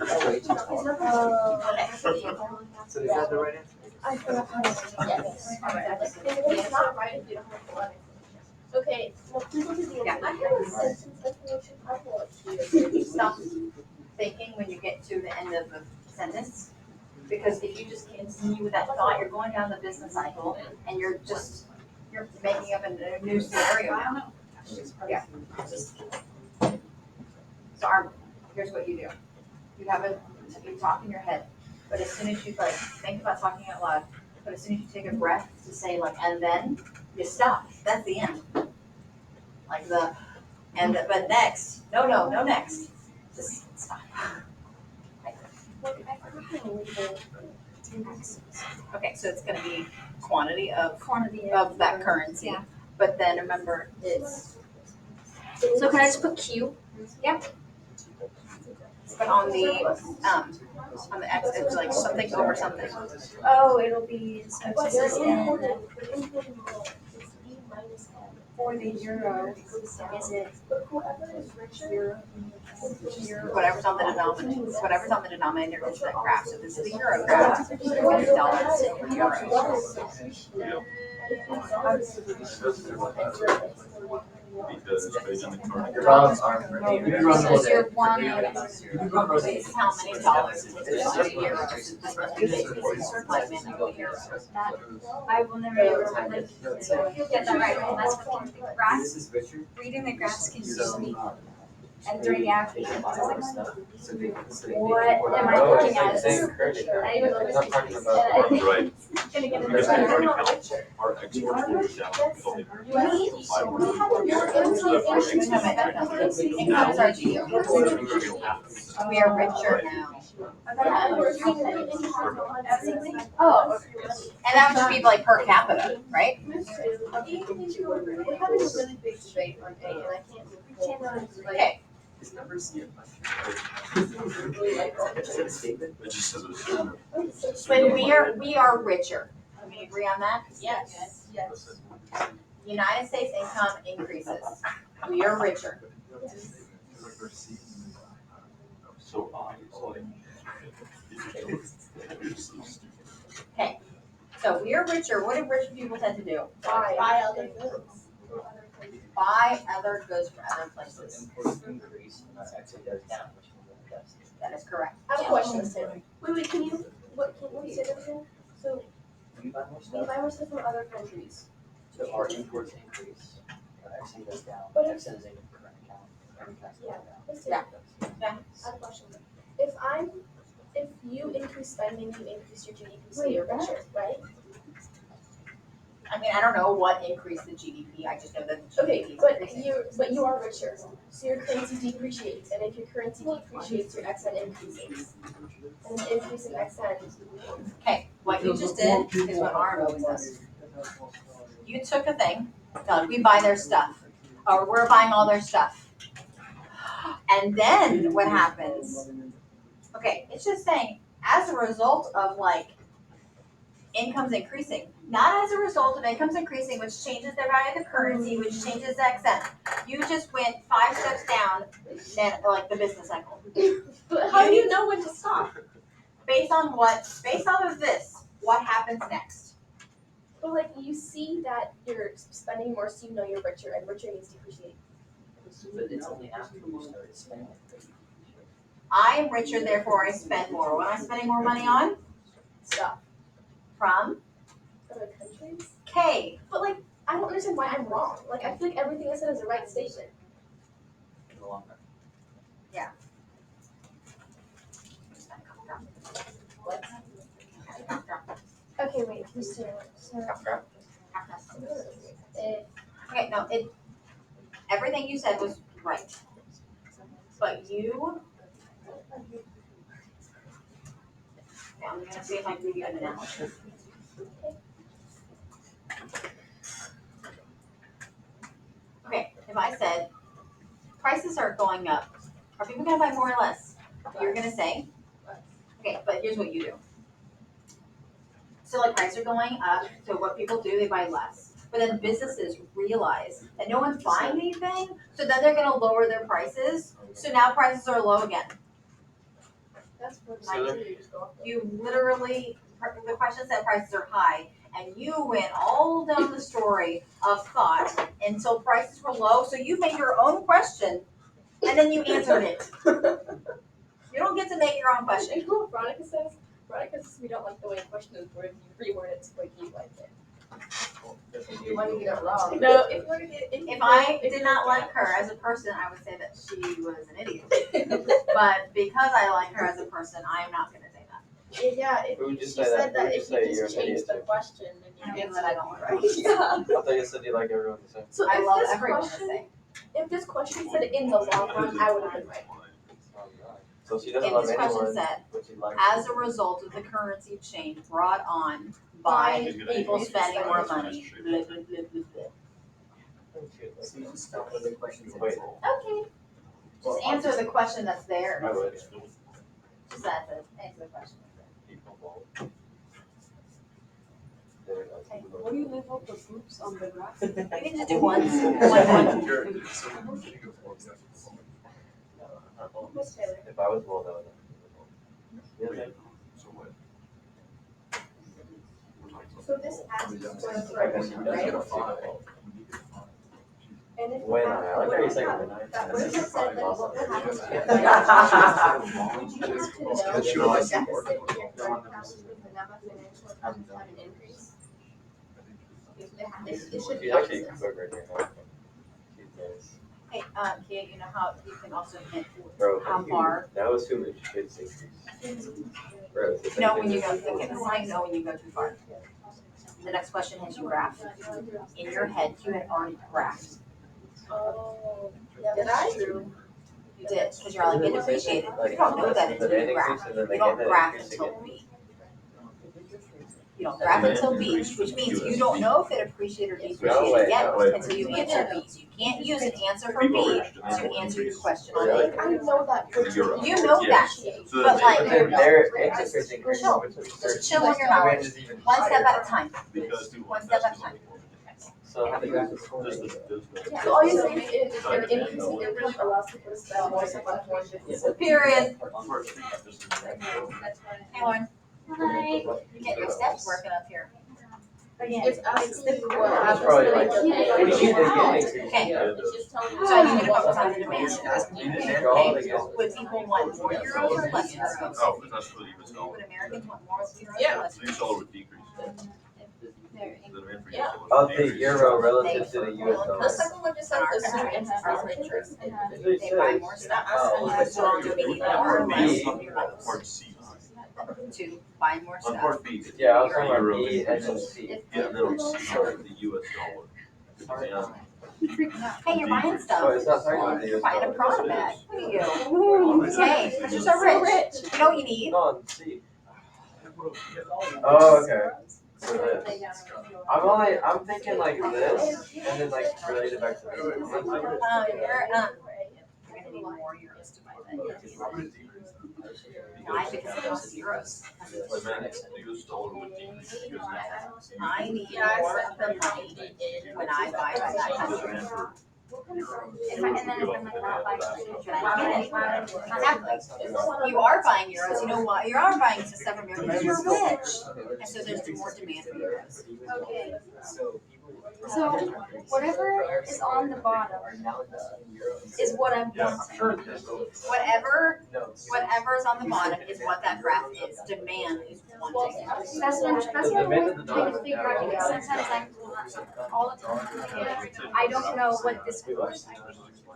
[SPEAKER 4] So is that the right answer?
[SPEAKER 2] I forgot how to.
[SPEAKER 1] Yes.
[SPEAKER 5] It's not right if you don't have the line. Okay, well, please look at the.
[SPEAKER 1] Yeah.
[SPEAKER 5] I have a sentence explanation. I will.
[SPEAKER 1] Stop thinking when you get to the end of the sentence. Because if you just continue with that thought, you're going down the business cycle and you're making up a new scenario now. Yeah. So here's what you do. You talk in your head, but as soon as you think about talking out loud, but as soon as you take a breath to say and then, you stop. That's the end. But next, no next. Just stop. Okay, so it's gonna be quantity of that currency.
[SPEAKER 2] Yeah.
[SPEAKER 1] But then remember, it's
[SPEAKER 2] So can I just put Q?
[SPEAKER 1] but on the X, it's like something over something.
[SPEAKER 2] Oh, it'll be, so this is in, for the euro, is it
[SPEAKER 1] Whatever's on the denominator is that graph. So this is the euro graph. So you're going to dollars and euros.
[SPEAKER 10] Because based on the current.
[SPEAKER 4] Ron's arm.
[SPEAKER 1] This is your one. This is how many dollars it is to euros. This must be like euros.
[SPEAKER 2] I will never get that right, and that's what the graphs,
[SPEAKER 4] This is Richard.
[SPEAKER 2] reading the graphs confused me. And during the application, I was like,
[SPEAKER 4] What
[SPEAKER 2] am I looking at?
[SPEAKER 4] Same current.
[SPEAKER 2] I didn't even know
[SPEAKER 4] We're
[SPEAKER 2] this
[SPEAKER 4] not
[SPEAKER 2] was
[SPEAKER 4] talking about.
[SPEAKER 10] Right.
[SPEAKER 2] gonna get
[SPEAKER 10] Because
[SPEAKER 2] it.
[SPEAKER 10] we've already counted our exports will go down. It's only 500.
[SPEAKER 1] Incomes are due. We are richer now.
[SPEAKER 2] Oh, okay.
[SPEAKER 1] And that would just be like per capita, right?
[SPEAKER 5] We're having a really big debate on A, and I can't.
[SPEAKER 1] Okay.
[SPEAKER 4] His numbers here. Is that a statement?
[SPEAKER 10] It just says it's.
[SPEAKER 1] When we are richer. Can we agree on that?
[SPEAKER 5] Yes.
[SPEAKER 1] United States income increases. We are richer.
[SPEAKER 10] So like.
[SPEAKER 1] Okay. So we are richer. What do rich people tend to do?
[SPEAKER 5] Buy other goods.
[SPEAKER 1] Buy other goods from other places.
[SPEAKER 4] Imports increase, and that actually goes down, which means that does.
[SPEAKER 1] That is correct.
[SPEAKER 5] I have a question, Sam. Wait, can you say that again? So
[SPEAKER 4] We buy more
[SPEAKER 5] we
[SPEAKER 4] stuff,
[SPEAKER 5] buy more stuff from other countries.
[SPEAKER 4] so our imports increase, our actually goes down,
[SPEAKER 5] But
[SPEAKER 4] excess in current account, current account's going down.
[SPEAKER 5] Let's
[SPEAKER 1] Yeah.
[SPEAKER 5] I have a question. If you increase spending, you increase your GDP, so you're richer, right?
[SPEAKER 1] I mean, I don't know what increased the GDP. I just know that the
[SPEAKER 5] Okay,
[SPEAKER 1] GDP is
[SPEAKER 5] but
[SPEAKER 1] increasing.
[SPEAKER 5] you are richer, so your currency depreciates, and if your currency depreciates, your XN increases. And an increase in XN.
[SPEAKER 1] Okay, what you just did is what RM always does. You took a thing, we buy their stuff, or we're buying all their stuff. And then what happens? Okay, it's just saying, as a result of incomes increasing, not as a result of incomes increasing, which changes the value of the currency, which changes the XN. You just went 5 steps down, then the business cycle.
[SPEAKER 5] But how do you know when to stop?
[SPEAKER 1] Based off of this, what happens next?
[SPEAKER 5] But you see that you're spending more, so you know you're richer, and richer means depreciating.
[SPEAKER 4] But it's only after you started spending.
[SPEAKER 1] I am richer, therefore I spend more. What am I spending more money on?
[SPEAKER 5] Stuff.
[SPEAKER 1] From
[SPEAKER 5] Other countries?
[SPEAKER 1] K.
[SPEAKER 5] But I don't understand why I'm wrong. I feel like everything I said is the right statement.
[SPEAKER 4] In the long run.
[SPEAKER 2] Okay, wait, so,
[SPEAKER 1] Okay, no, everything you said was right. But you I'm gonna see if I can give you an analogy. Okay, if I said prices are going up, are people gonna buy more or less? You're gonna say, okay, but here's what you do. So like prices are going up, so what people do, they buy less. But then businesses realize that no one's buying anything, so then they're gonna lower their prices. So now prices are low again.
[SPEAKER 8] That's what
[SPEAKER 1] You literally, the question said prices are high, and you went all down the story of thought until prices were low, so you made your own question, and then you answered it. You don't get to make your own question.
[SPEAKER 8] You know what Veronica says? Veronica says we don't like the way a question is worded, you reword it to like you like it.
[SPEAKER 5] You want to get it wrong.
[SPEAKER 8] No, if you want to get
[SPEAKER 1] If I did not like her as a person, I would say that she was an idiot. But because I like her as a person, I am not gonna say that.
[SPEAKER 8] Yeah, if
[SPEAKER 4] Who would
[SPEAKER 8] you,
[SPEAKER 4] just
[SPEAKER 8] she
[SPEAKER 4] say
[SPEAKER 8] said
[SPEAKER 4] that?
[SPEAKER 8] that
[SPEAKER 4] Who would
[SPEAKER 8] if
[SPEAKER 4] just say
[SPEAKER 8] you
[SPEAKER 4] you're
[SPEAKER 8] just
[SPEAKER 4] an
[SPEAKER 8] change
[SPEAKER 4] idiot
[SPEAKER 8] the
[SPEAKER 4] too?
[SPEAKER 8] question, then you
[SPEAKER 1] And
[SPEAKER 8] answer
[SPEAKER 1] that I
[SPEAKER 8] it
[SPEAKER 1] don't like.
[SPEAKER 8] right. Yeah.
[SPEAKER 4] I thought you said you like everyone the same.
[SPEAKER 8] So
[SPEAKER 1] I
[SPEAKER 8] if
[SPEAKER 1] love
[SPEAKER 8] this
[SPEAKER 1] everyone the
[SPEAKER 8] question,
[SPEAKER 1] same.
[SPEAKER 8] if this question said in the long run, I would have been right.
[SPEAKER 4] So she doesn't
[SPEAKER 1] If
[SPEAKER 4] love
[SPEAKER 1] this question
[SPEAKER 4] anyone,
[SPEAKER 1] said,
[SPEAKER 4] but she likes
[SPEAKER 1] as a result of the currency change brought on by people spending more money, blah, blah, blah, blah, blah.
[SPEAKER 9] So you just stop with the questions.
[SPEAKER 4] Wait.
[SPEAKER 1] Okay. Just answer the question that's there.
[SPEAKER 4] I would.
[SPEAKER 1] Just that's it. Answer the question.
[SPEAKER 3] What do you leave out the groups on the graph?
[SPEAKER 1] You can just do one. One.
[SPEAKER 8] Miss Taylor.
[SPEAKER 4] If I was bold, I would. Yeah,
[SPEAKER 8] So this asks for a
[SPEAKER 4] I guess you
[SPEAKER 8] thread,
[SPEAKER 4] would
[SPEAKER 8] right?
[SPEAKER 4] get a five.
[SPEAKER 8] And if
[SPEAKER 4] When
[SPEAKER 8] you
[SPEAKER 4] I
[SPEAKER 8] have,
[SPEAKER 4] like
[SPEAKER 8] what
[SPEAKER 4] how you
[SPEAKER 8] if
[SPEAKER 4] say
[SPEAKER 8] you have,
[SPEAKER 4] when
[SPEAKER 8] that what if it said that what would happen to your
[SPEAKER 4] I.
[SPEAKER 8] financial, would you have to know if the deficit in your current account with the NAMA financial account had an increase? It should be
[SPEAKER 4] She's actually
[SPEAKER 8] opposite.
[SPEAKER 4] quick right here. She's nice.
[SPEAKER 1] Hey, Kia, you know how you can also hint
[SPEAKER 4] Bro,
[SPEAKER 1] how far.
[SPEAKER 4] that was too much. It's increase. Bro, it's the same
[SPEAKER 1] No,
[SPEAKER 4] thing
[SPEAKER 1] when you
[SPEAKER 4] as-
[SPEAKER 1] go, okay, the sign no when you go too far. The next question is you graph. In your head, you had already graphed.
[SPEAKER 8] Oh, yeah, that's true.
[SPEAKER 1] You did, because you're like, it appreciated. You don't know that until you graph. You don't graph until B. You don't graph until B, which means you don't know if it appreciated or depreciated yet until you answer B. So you can't use an answer for B to answer your question on A.
[SPEAKER 8] I know that for sure.
[SPEAKER 1] You know that, but like,
[SPEAKER 4] Their interest rates increase.
[SPEAKER 1] Chill. Just chill on your knowledge. One step at a time. One step at a time.
[SPEAKER 4] So how do you guys score?
[SPEAKER 8] So all you're saying is if your increasing income allows people to spend more stuff on one business.
[SPEAKER 1] Period. Hey, Lauren. Hi. You get your steps working up here.
[SPEAKER 8] It's asking what
[SPEAKER 4] That's
[SPEAKER 8] happens
[SPEAKER 4] probably
[SPEAKER 8] to
[SPEAKER 4] like,
[SPEAKER 8] like
[SPEAKER 4] what do you do?
[SPEAKER 1] Okay.
[SPEAKER 8] It's just telling you.
[SPEAKER 1] So I need to focus on the demand.
[SPEAKER 4] Okay.
[SPEAKER 1] Would people want more euros or less euros?
[SPEAKER 10] Oh, but that's for the US dollar.
[SPEAKER 1] Would Americans want more euros
[SPEAKER 8] Yeah.
[SPEAKER 1] or less
[SPEAKER 10] The US dollar would decrease.
[SPEAKER 1] They're
[SPEAKER 10] The demand for US
[SPEAKER 8] Yeah.
[SPEAKER 10] dollar
[SPEAKER 4] Of
[SPEAKER 10] would
[SPEAKER 4] the
[SPEAKER 10] decrease.
[SPEAKER 4] euro relative to the US
[SPEAKER 8] The
[SPEAKER 4] dollar.
[SPEAKER 8] second one just says assume increasing interest.
[SPEAKER 1] They buy more stuff.
[SPEAKER 4] Oh,
[SPEAKER 1] So do we need more or
[SPEAKER 10] Part
[SPEAKER 1] less
[SPEAKER 10] B,
[SPEAKER 1] euros
[SPEAKER 10] part C.
[SPEAKER 1] to buy more
[SPEAKER 10] On
[SPEAKER 1] stuff?
[SPEAKER 10] part B.
[SPEAKER 4] Yeah, I was talking
[SPEAKER 10] Euro
[SPEAKER 4] about B and then
[SPEAKER 10] increases.
[SPEAKER 4] C.
[SPEAKER 10] Yeah, and then on C, the US dollar. Yeah.
[SPEAKER 1] Hey, you're buying
[SPEAKER 4] Oh,
[SPEAKER 1] stuff.
[SPEAKER 4] it's not talking about the
[SPEAKER 1] You're
[SPEAKER 4] US
[SPEAKER 1] buying a
[SPEAKER 4] dollar.
[SPEAKER 1] Prada bag. Look at you. Hey, because you're so rich. You know what you need?
[SPEAKER 4] No, on C. Oh, okay. So this. I'm thinking like this, and then like relate it back to this.
[SPEAKER 1] You're gonna need more euros to buy that. Why? Because it costs euros.
[SPEAKER 10] The US dollar would decrease because now.
[SPEAKER 1] I need more of the money when I buy that country. And then if I'm like not buying euros, exactly. You are buying euros. You know why? You are buying stuff from America because you're rich, and so there's more demand for euros.
[SPEAKER 2] Okay.
[SPEAKER 9] So
[SPEAKER 2] So whatever is on the bottom is what I'm wanting.
[SPEAKER 1] Whatever is on the bottom is what that graph is. Demand is wanting.
[SPEAKER 2] That's what I'm trying to figure out because sometimes I'm all the time. I don't know what this was.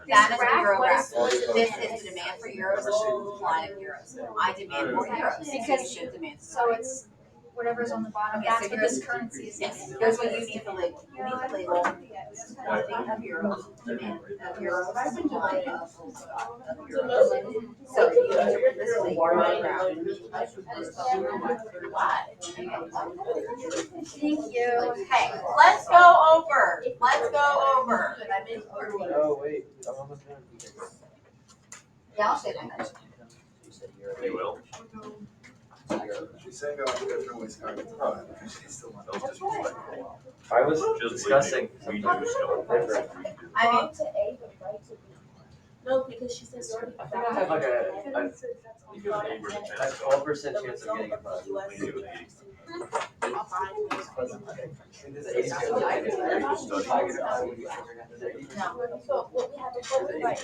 [SPEAKER 1] That is a euro graph.
[SPEAKER 2] What is
[SPEAKER 1] This is the demand for euros, this is the supply of euros. I demand more euros, so you should demand.
[SPEAKER 2] So it's whatever's on the bottom,
[SPEAKER 1] Okay,
[SPEAKER 2] that's
[SPEAKER 1] so
[SPEAKER 2] what
[SPEAKER 1] here's-
[SPEAKER 2] this currency is.
[SPEAKER 1] Yes, here's what you need to label. You need to label quantity of euros, demand of euros, supply of euros. So you need to put this in the euro graph.
[SPEAKER 2] Thank you.
[SPEAKER 1] Okay, let's go over.
[SPEAKER 4] Oh, wait, I'm almost done.
[SPEAKER 1] Yeah, I'll say that.
[SPEAKER 6] You will.
[SPEAKER 8] She's saying that I'm gonna throw my scarf at the front, because she's still not.
[SPEAKER 6] That was disrespectful.
[SPEAKER 4] I was
[SPEAKER 6] Just
[SPEAKER 4] discussing
[SPEAKER 6] we do
[SPEAKER 4] something
[SPEAKER 6] still.
[SPEAKER 4] different.
[SPEAKER 1] I mean,
[SPEAKER 5] to A, but right to B. No, because she says you're already.
[SPEAKER 4] I think I have like a
[SPEAKER 6] You give an 8%
[SPEAKER 4] 12% chance of getting a bug.
[SPEAKER 6] We do an 8.
[SPEAKER 4] There's an 80% chance of getting a bug. If I get a bug,
[SPEAKER 5] So what we have before was right.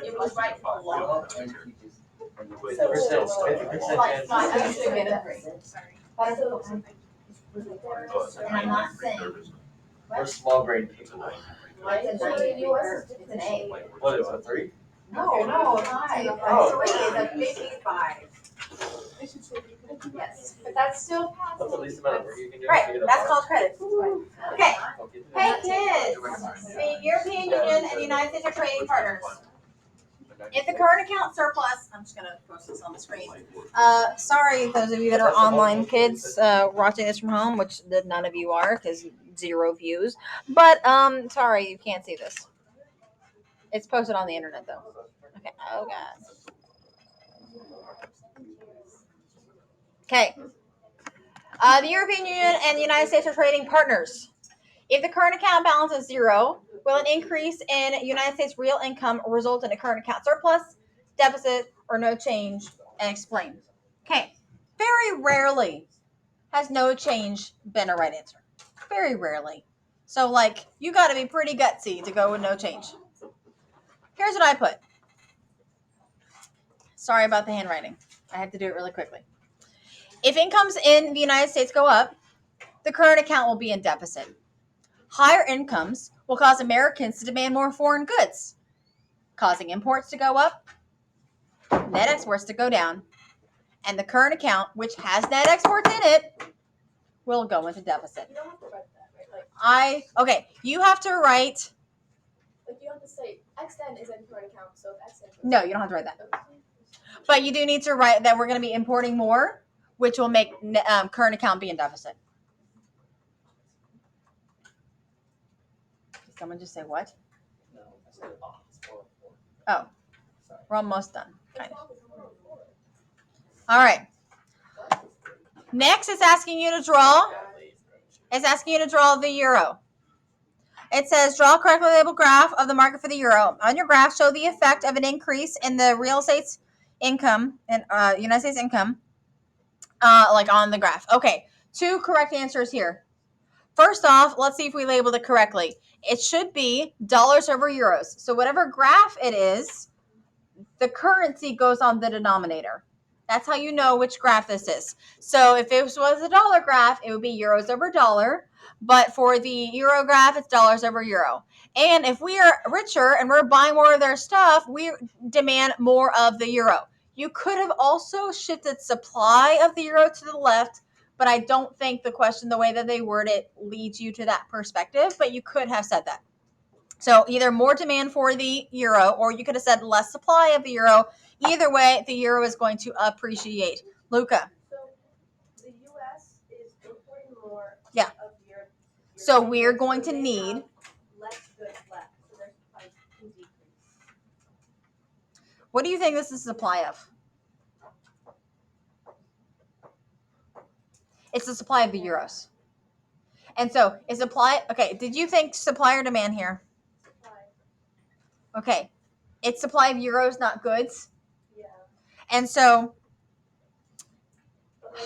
[SPEAKER 6] It was right for a long.
[SPEAKER 4] 50% chance.
[SPEAKER 1] I should get a 3.
[SPEAKER 6] And
[SPEAKER 1] I'm not saying-
[SPEAKER 4] We're small brain
[SPEAKER 6] It's a
[SPEAKER 4] people.
[SPEAKER 6] 9.
[SPEAKER 1] It's a 90 or it's an A.
[SPEAKER 4] What is it, 3?
[SPEAKER 1] No, 5.
[SPEAKER 4] Oh.
[SPEAKER 1] It's a 55. Yes.
[SPEAKER 2] But that's still
[SPEAKER 4] That's the
[SPEAKER 2] passing.
[SPEAKER 4] least amount of work you can do. to
[SPEAKER 1] Right,
[SPEAKER 4] get a
[SPEAKER 1] that's
[SPEAKER 4] bug.
[SPEAKER 1] called credit. Okay, hey kids, the European Union and the United States are trading partners. If the current account surplus, I'm just gonna post this on the screen. Sorry, those of you that are online kids watching this from home, which none of you are, because 0 views. But sorry, you can't see this. It's posted on the internet though. Okay. Oh god. Okay. The European Union and the United States are trading partners. If the current account balance is 0, will an increase in United States real income result in a current account surplus, deficit, or no change? And explain. Okay. Very rarely has no change been a right answer. Very rarely. So, like, you got to be pretty gutsy to go with no change. Here's what I put. Sorry about the handwriting. I have to do it really quickly. If incomes in the United States go up, the current account will be in deficit. Higher incomes will cause Americans to demand more foreign goods, causing imports to go up, net exports to go down, and the current account, which has net exports in it, will go into deficit.
[SPEAKER 5] You don't have to write that, right?
[SPEAKER 1] Okay, you have to write.
[SPEAKER 5] Like you have to say XN is in current account, so if XN.
[SPEAKER 1] No, you don't have to write that. But you do need to write that we're going to be importing more, which will make current account be in deficit. Did someone just say what?
[SPEAKER 9] No, I said, it's 404.
[SPEAKER 1] Oh,
[SPEAKER 9] Sorry.
[SPEAKER 1] we're almost done. Kind of. All right. Next, it's asking you to draw. It's asking you to draw the euro. It says draw a correctly labeled graph of the market for the euro. On your graph, show the effect of an increase in the real estate's income and United States income, like on the graph. Okay, 2 correct answers here. First off, let's see if we labeled it correctly. It should be dollars over euros. So whatever graph it is, the currency goes on the denominator. That's how you know which graph this is. So if it was a dollar graph, it would be euros over dollar. But for the euro graph, it's dollars over euro. And if we are richer and we're buying more of their stuff, we demand more of the euro. You could have also shifted supply of the euro to the left, but I don't think the question, the way that they word it, leads you to that perspective. But you could have said that. So either more demand for the euro, or you could have said less supply of the euro. Either way, the euro is going to appreciate. Luca.
[SPEAKER 5] So the US is importing more
[SPEAKER 1] Yeah.
[SPEAKER 5] of your
[SPEAKER 1] So we're going to
[SPEAKER 5] they
[SPEAKER 1] need.
[SPEAKER 5] have less goods left, so their supply can decrease.
[SPEAKER 1] What do you think this is supply of? It's the supply of the euros. And so is supply. Okay. Did you think supply or demand here?
[SPEAKER 5] Supply.
[SPEAKER 1] Okay. It's supply of euros, not goods.
[SPEAKER 5] Yeah.
[SPEAKER 1] And so.
[SPEAKER 5] But like,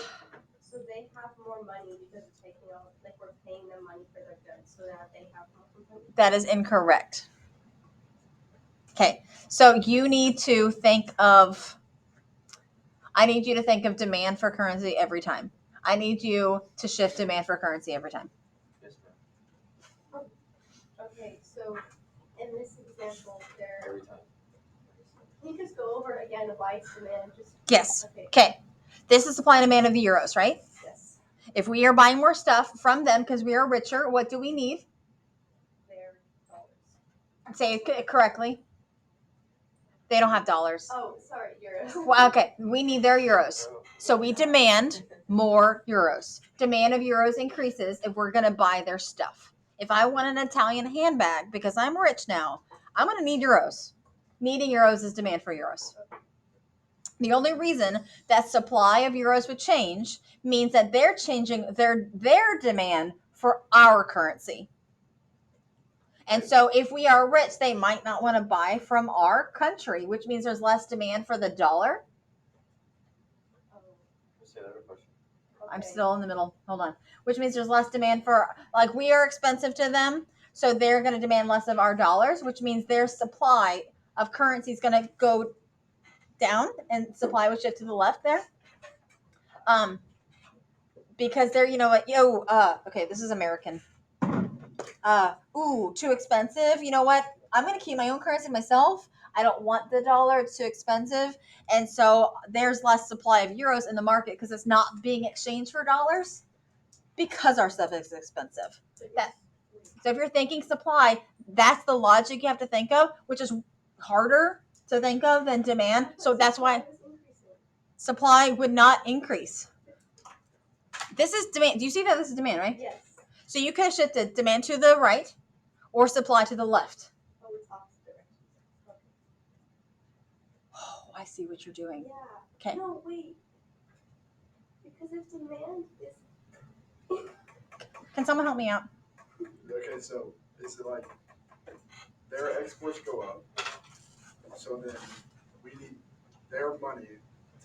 [SPEAKER 5] so they have more money because it's taking out, like we're paying them money for their goods, so that they have more money.
[SPEAKER 1] That is incorrect. Okay. So you need to think of. I need you to think of demand for currency every time. I need you to shift demand for currency every time.
[SPEAKER 4] Yes, ma'am.
[SPEAKER 5] Okay, so in this example, there.
[SPEAKER 4] Every time.
[SPEAKER 5] Can you just go over again why it's demand? Just
[SPEAKER 1] Yes.
[SPEAKER 5] okay.
[SPEAKER 1] Okay. This is supply and demand of the euros, right?
[SPEAKER 5] Yes.
[SPEAKER 1] If we are buying more stuff from them because we are richer, what do we need?
[SPEAKER 5] Their dollars.
[SPEAKER 1] Say it correctly. They don't have dollars.
[SPEAKER 5] Oh, sorry, euros.
[SPEAKER 1] Well, okay, we need their euros. So we demand more euros. Demand of euros increases if we're going to buy their stuff. If I want an Italian handbag because I'm rich now, I'm going to need euros. Needing euros is demand for euros. The only reason that supply of euros would change means that they're changing their demand for our currency. And so if we are rich, they might not want to buy from our country, which means there's less demand for the dollar. I'm still in the middle. Hold on. Which means there's less demand for, like, we are expensive to them, so they're going to demand less of our dollars, which means their supply of currency is going to go down and supply will shift to the left there. Because they're, okay, this is American. Too expensive. You know what? I'm going to keep my own currency myself. I don't want the dollar. It's too expensive. And so there's less supply of euros in the market because it's not being exchanged for dollars because our stuff is expensive. So if you're thinking supply, that's the logic you have to think of, which is harder to think of than demand. So that's why supply would not increase. This is demand. Do you see that this is demand, right?
[SPEAKER 5] Yes.
[SPEAKER 1] So you could have shifted demand to the right or supply to the left.
[SPEAKER 5] Oh, it's opposite direction.
[SPEAKER 1] Oh, I see what you're doing.
[SPEAKER 5] Yeah.
[SPEAKER 1] Okay.
[SPEAKER 5] No, wait. Because if demand is.
[SPEAKER 1] Can someone help me out?
[SPEAKER 8] Okay, so is it like their exports go up, so then we need their money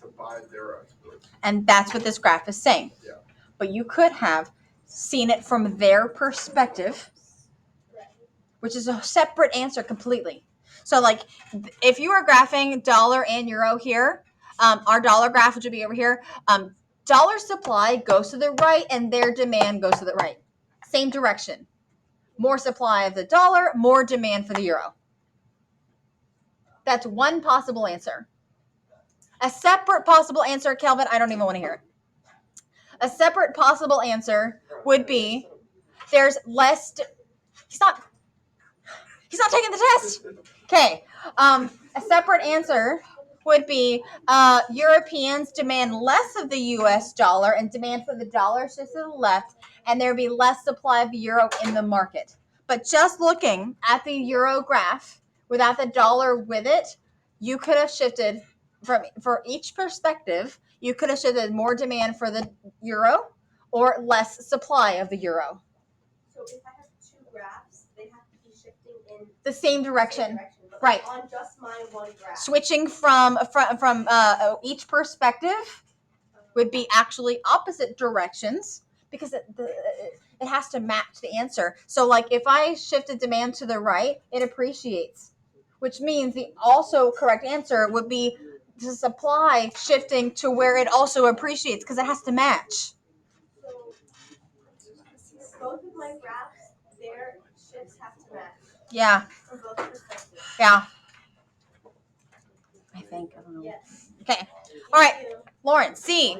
[SPEAKER 8] to buy their exports?
[SPEAKER 1] And that's what this graph is saying.
[SPEAKER 8] Yeah.
[SPEAKER 1] But you could have seen it from their perspective, which is a separate answer completely. So, like, if you are graphing dollar and euro here, our dollar graph, which would be over here, dollar supply goes to the right and their demand goes to the right. Same direction. More supply of the dollar, more demand for the euro. That's one possible answer. A separate possible answer, Kelvin, I don't even want to hear it. A separate possible answer would be there's less. He's not taking the test. Okay. A separate answer would be Europeans demand less of the U.S. dollar and demand for the dollar shifts to the left, and there would be less supply of the euro in the market. But just looking at the euro graph without the dollar with it, you could have shifted for each perspective. You could have shifted more demand for the euro or less supply of the euro.
[SPEAKER 5] So if I have two graphs, they have to be shifting in
[SPEAKER 1] the same direction. Right.
[SPEAKER 5] On just my one graph.
[SPEAKER 1] Switching from each perspective would be actually opposite directions because it has to match the answer. So, like, if I shifted demand to the right, it appreciates, which means the also correct answer would be the supply shifting to where it also appreciates because it has to match.
[SPEAKER 5] So both of my graphs, their shifts have to match.
[SPEAKER 1] Yeah.
[SPEAKER 5] From both perspectives.
[SPEAKER 1] Yeah. I think. I don't know.
[SPEAKER 5] Yes.
[SPEAKER 1] Okay. All right. Lauren, C.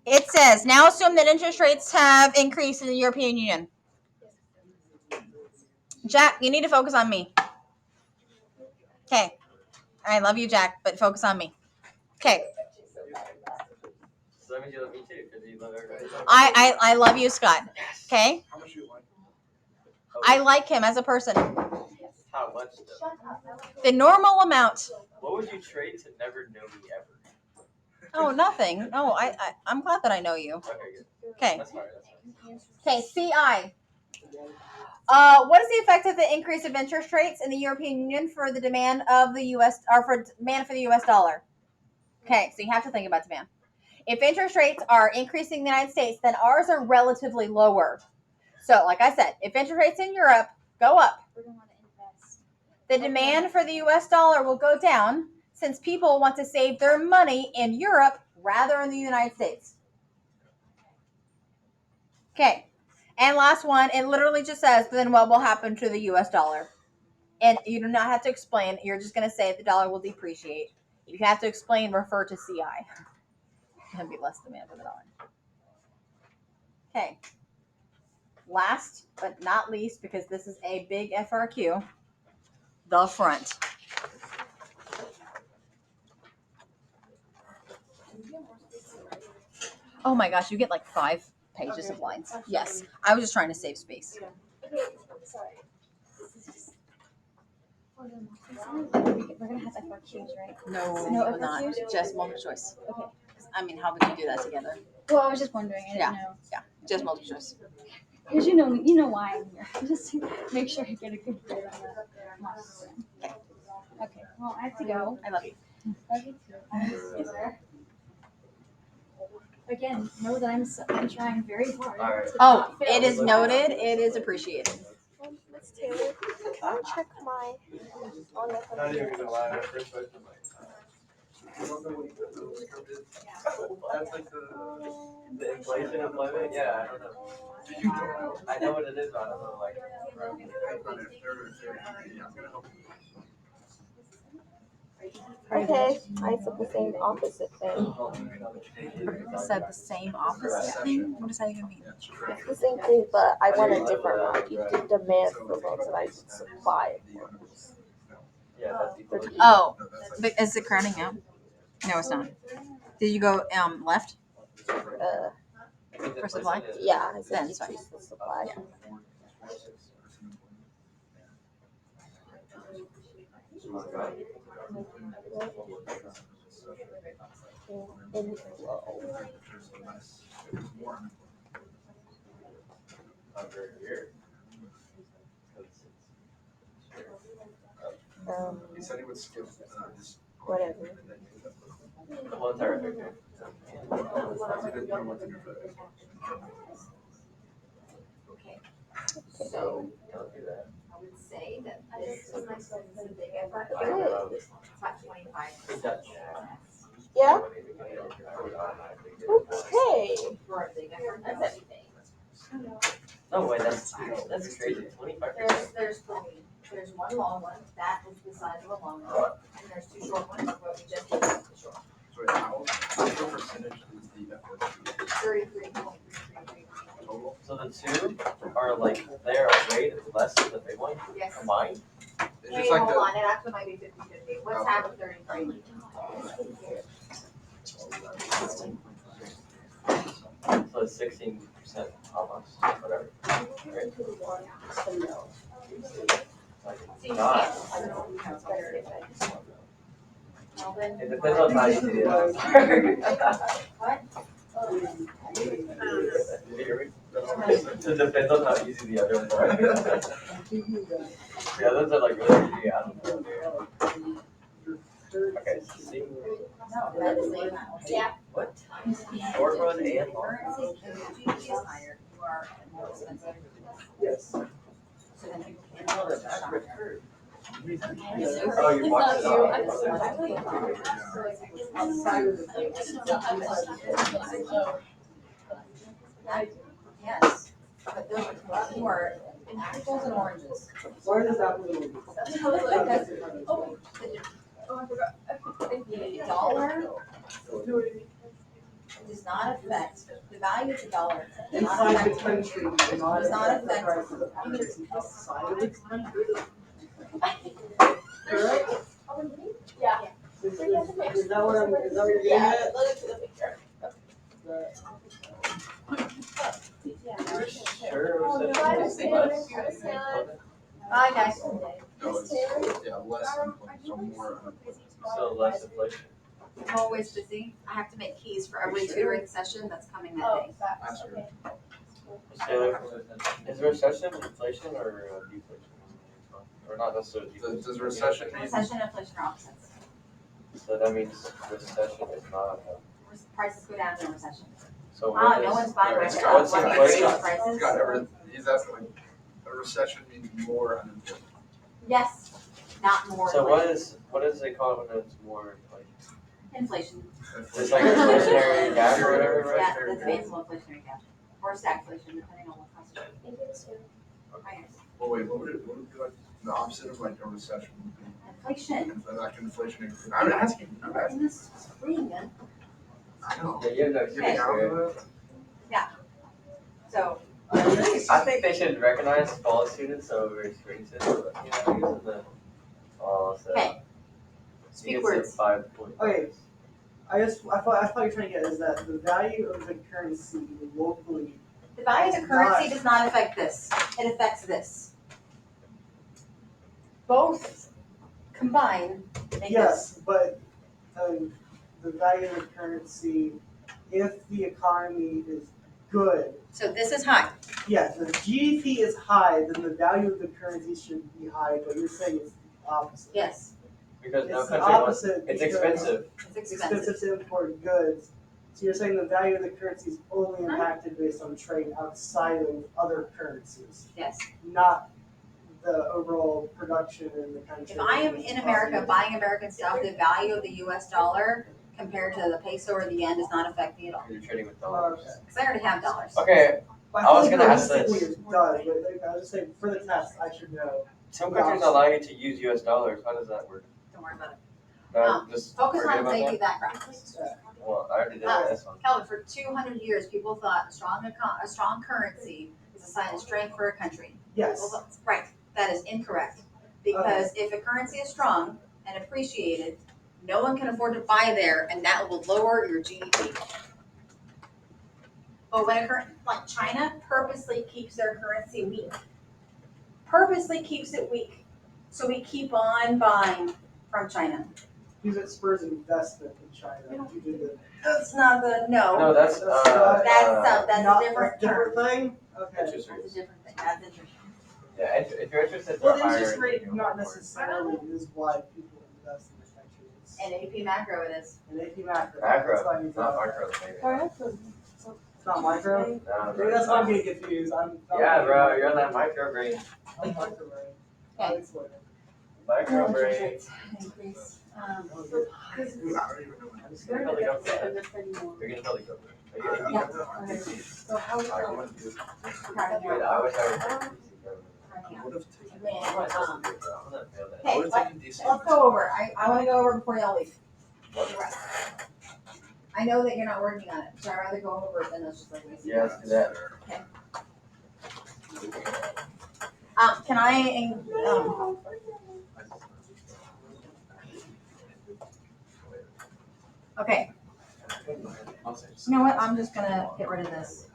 [SPEAKER 1] It says, now assume that interest rates have increased in the European Union. Jack, you need to focus on me. Okay. I love you, Jack, but focus on me. Okay.
[SPEAKER 4] So that means you love me too, because you love everybody.
[SPEAKER 1] I love you, Scott. Okay?
[SPEAKER 8] How much do you like?
[SPEAKER 1] I like him as a person.
[SPEAKER 4] How much though?
[SPEAKER 1] The normal amount.
[SPEAKER 4] What would you trade to never know me ever?
[SPEAKER 1] Oh, nothing. No, I'm glad that I know you.
[SPEAKER 4] Okay, good.
[SPEAKER 1] Okay.
[SPEAKER 4] That's fine.
[SPEAKER 1] Okay, CI. What is the effect of the increase of interest rates in the European Union for the demand of the U.S. or for demand for the U.S. dollar? Okay, so you have to think about demand. If interest rates are increasing in the United States, then ours are relatively lower. So, like I said, if interest rates in Europe go up,
[SPEAKER 2] We're gonna want to invest.
[SPEAKER 1] the demand for the U.S. dollar will go down since people want to save their money in Europe rather than the United States. Okay. And last one, it literally just says, then what will happen to the U.S. dollar? And you do not have to explain. You're just going to say the dollar will depreciate. If you have to explain, refer to CI. There'll be less demand for the dollar. Okay. Last but not least, because this is a big FRQ, the front. Oh my gosh, you get like 5 pages of lines. Yes, I was just trying to save space.
[SPEAKER 2] Sorry. We're gonna have FRQs, right?
[SPEAKER 1] No,
[SPEAKER 2] No
[SPEAKER 1] not
[SPEAKER 2] FRQs?
[SPEAKER 1] just multiple choice.
[SPEAKER 2] Okay.
[SPEAKER 1] I mean, how would you do that together?
[SPEAKER 2] Well, I was just wondering. I didn't know.
[SPEAKER 1] Yeah, just multiple choice.
[SPEAKER 2] Because you know why I'm here. Just to make sure I get a good grade on the mock exam. Okay. Well, I have to go.
[SPEAKER 1] I love you.
[SPEAKER 2] Love you too. I miss you there. Again, know that I'm trying very hard.
[SPEAKER 4] All right.
[SPEAKER 2] to
[SPEAKER 1] Oh,
[SPEAKER 2] not fail.
[SPEAKER 1] it is noted. It is appreciated.
[SPEAKER 5] Miss Taylor, can I check my on the
[SPEAKER 4] Not even gonna lie, that first question, I'm like, that's like the inflation employment. Yeah, I don't know. I know what it is, but I don't know like.
[SPEAKER 5] Okay, I said the same opposite thing.
[SPEAKER 1] Said the same opposite thing. What does that even mean?
[SPEAKER 5] It's the same thing, but I want a different one. You did demand for votes and I did supply for votes.
[SPEAKER 4] Yeah, that's equal.
[SPEAKER 1] Oh, but is it crowning out? No, it's not. Did you go left for supply?
[SPEAKER 5] Yeah, I said
[SPEAKER 1] Then it's fine.
[SPEAKER 5] decrease the supply. Inflow.
[SPEAKER 4] Under here.
[SPEAKER 8] He said he would skip
[SPEAKER 5] Whatever.
[SPEAKER 4] The ones are right there.
[SPEAKER 8] He didn't know what to do for that.
[SPEAKER 1] So
[SPEAKER 4] Don't do that.
[SPEAKER 1] I would say that this is a big effort.
[SPEAKER 5] Good.
[SPEAKER 1] It's about 25.
[SPEAKER 4] Dutch.
[SPEAKER 5] Yeah? Okay.
[SPEAKER 1] For a big effort, that's everything.
[SPEAKER 4] No way, that's crazy. 25%.
[SPEAKER 1] There's 3. There's one long one, that is the size of a long one, and there's 2 short ones, but we just did the short.
[SPEAKER 8] So what percentage is the FSC
[SPEAKER 1] 33.33.
[SPEAKER 8] total?
[SPEAKER 4] So the two are like their rate is less than the big one
[SPEAKER 1] Yes.
[SPEAKER 4] combined.
[SPEAKER 8] It's
[SPEAKER 1] Wait,
[SPEAKER 8] just like
[SPEAKER 1] hold
[SPEAKER 8] the,
[SPEAKER 1] on, it actually might be 50-50. What's half of 33?
[SPEAKER 4] So it's 16% almost, whatever. Right?
[SPEAKER 1] See,
[SPEAKER 4] God.
[SPEAKER 1] Well, then,
[SPEAKER 4] It depends on how you do it.
[SPEAKER 1] what?
[SPEAKER 4] Did you hear me? It depends on how easy the other ones are. The others are like really easy. I don't know. Okay, see.
[SPEAKER 1] No, that's the
[SPEAKER 5] Yeah.
[SPEAKER 4] What? Short run and long.
[SPEAKER 1] currency, if the GDP is higher, you are more expensive.
[SPEAKER 11] Yes.
[SPEAKER 1] So then people can
[SPEAKER 4] Oh,
[SPEAKER 1] afford
[SPEAKER 4] that's
[SPEAKER 1] to shop
[SPEAKER 4] accurate
[SPEAKER 1] there.
[SPEAKER 4] curve. Oh, you watched it
[SPEAKER 1] Yes, but those are more apples and oranges.
[SPEAKER 11] Why does that move?
[SPEAKER 1] The dollar does not affect, the value of the dollar does not
[SPEAKER 11] Inside the
[SPEAKER 1] affect,
[SPEAKER 11] country,
[SPEAKER 1] does not affect
[SPEAKER 11] outside of the country. Correct?
[SPEAKER 5] Yeah.
[SPEAKER 11] Is that what you're getting at?
[SPEAKER 5] Look at the picture.
[SPEAKER 1] Hi guys.
[SPEAKER 8] no, it's, yeah, less unemployment, so more unemployment.
[SPEAKER 4] So less inflation.
[SPEAKER 1] I'm always busy. I have to make keys for every tutoring session that's coming that day.
[SPEAKER 8] That's good.
[SPEAKER 4] So is recession inflation or deflation? Or not necessarily deflation?
[SPEAKER 8] Does recession mean?
[SPEAKER 1] Recession and inflation are opposites.
[SPEAKER 4] So that means recession is not.
[SPEAKER 1] Prices go down in a recession.
[SPEAKER 4] So
[SPEAKER 1] Ah,
[SPEAKER 4] what
[SPEAKER 1] no
[SPEAKER 4] is,
[SPEAKER 1] one's buying my
[SPEAKER 4] what's
[SPEAKER 1] stuff. Like, raise
[SPEAKER 4] inflation?
[SPEAKER 1] prices.
[SPEAKER 8] He's got everything, he's asking like, a recession means more unemployment.
[SPEAKER 1] Yes, not more.
[SPEAKER 4] So
[SPEAKER 1] inflation.
[SPEAKER 4] what is it called when it's more like?
[SPEAKER 1] Inflation.
[SPEAKER 4] It's like inflationary gap or whatever, right?
[SPEAKER 1] Yeah, that's based on inflationary gap. Or stagflation, depending on what concept.
[SPEAKER 8] Well, wait, what would it be like, the opposite of like a recession would be?
[SPEAKER 1] Inflation.
[SPEAKER 8] Like inflation, I'm asking.
[SPEAKER 1] In this screen, man.
[SPEAKER 8] I know.
[SPEAKER 4] Yeah, you have no
[SPEAKER 8] Getting out of it.
[SPEAKER 1] So
[SPEAKER 4] I think they should recognize college students over experiences, but, using the, so.
[SPEAKER 1] Okay. Speak words.
[SPEAKER 4] 5 point.
[SPEAKER 11] Okay. I thought you're trying to get is that the value of the currency locally.
[SPEAKER 1] The value of the currency does not affect this. It affects this. Both combine make
[SPEAKER 11] Yes,
[SPEAKER 1] this.
[SPEAKER 11] but the value of the currency, if the economy is good.
[SPEAKER 1] So this is high.
[SPEAKER 11] Yes, if GDP is high, then the value of the currency should be high. But you're saying it's the opposite.
[SPEAKER 1] Yes.
[SPEAKER 4] Because no
[SPEAKER 11] It's the
[SPEAKER 4] country wants,
[SPEAKER 11] opposite.
[SPEAKER 4] it's
[SPEAKER 11] because
[SPEAKER 4] expensive.
[SPEAKER 1] It's
[SPEAKER 11] It's expensive to import goods. So you're saying the value of the currency is only impacted based on trade outside of other currencies,
[SPEAKER 1] Yes.
[SPEAKER 11] not the overall production in the country.
[SPEAKER 1] If I am in America buying American stuff, the value of the US dollar compared to the peso or the yen does not affect me at all.
[SPEAKER 4] You're trading with dollars.
[SPEAKER 1] Because I already have dollars.
[SPEAKER 4] Okay,
[SPEAKER 11] But
[SPEAKER 4] I was
[SPEAKER 11] think
[SPEAKER 4] gonna ask this.
[SPEAKER 11] realistically it does, but I was just saying for the test, I should know.
[SPEAKER 4] some countries allow you to use US dollars. How does that work?
[SPEAKER 1] Don't worry about it.
[SPEAKER 4] No, just
[SPEAKER 1] Focus
[SPEAKER 4] forget
[SPEAKER 1] on
[SPEAKER 4] about
[SPEAKER 1] safety
[SPEAKER 4] that?
[SPEAKER 1] background.
[SPEAKER 4] Well, I already did this one.
[SPEAKER 1] Kelvin, for 200 years, people thought a strong currency is a sign of strength for a country.
[SPEAKER 11] Yes.
[SPEAKER 1] Well, right. That is incorrect. Because if a currency is strong and appreciated, no one can afford to buy there, and that will lower your GDP. But when like China purposely keeps their currency weak, purposely keeps it weak, so we keep on buying from China.
[SPEAKER 11] Because it spurs investment in China. You did the,
[SPEAKER 1] That's not the
[SPEAKER 4] No,
[SPEAKER 1] no.
[SPEAKER 4] that's
[SPEAKER 1] That's a
[SPEAKER 11] not
[SPEAKER 1] different
[SPEAKER 11] different
[SPEAKER 1] term.
[SPEAKER 11] thing. Okay.
[SPEAKER 4] interest
[SPEAKER 1] That's a
[SPEAKER 4] rates.
[SPEAKER 1] different thing. That's interesting.
[SPEAKER 4] Yeah, if you're interested for
[SPEAKER 11] Well, the
[SPEAKER 4] higher.
[SPEAKER 11] interest rate not necessarily is why people invest in the country. It's
[SPEAKER 1] And AP macro it is.
[SPEAKER 11] an AP macro.
[SPEAKER 4] Macro,
[SPEAKER 11] That's why you
[SPEAKER 4] not
[SPEAKER 11] got it.
[SPEAKER 4] micro, maybe.
[SPEAKER 11] It's not micro.
[SPEAKER 4] No,
[SPEAKER 11] Maybe that's why I'm getting confused.
[SPEAKER 4] Yeah, bro, you're on that micro brain.
[SPEAKER 11] I'm micro brain. I'll explain it.
[SPEAKER 4] Micro brain.
[SPEAKER 1] Increase.
[SPEAKER 8] Dude, I don't even know.
[SPEAKER 4] I'm just gonna tell the government. You're gonna tell the government.
[SPEAKER 1] So how
[SPEAKER 8] I want to do.
[SPEAKER 4] Dude, I wish I was.
[SPEAKER 8] I would have taken.
[SPEAKER 1] Okay, let's go over. I want to go over before y'all leave. I know that you're not working on it, so I'd rather go over it than us just like waste.
[SPEAKER 4] Yeah, let's do that.
[SPEAKER 1] Can I? Okay. You know what? I'm just gonna get rid of this.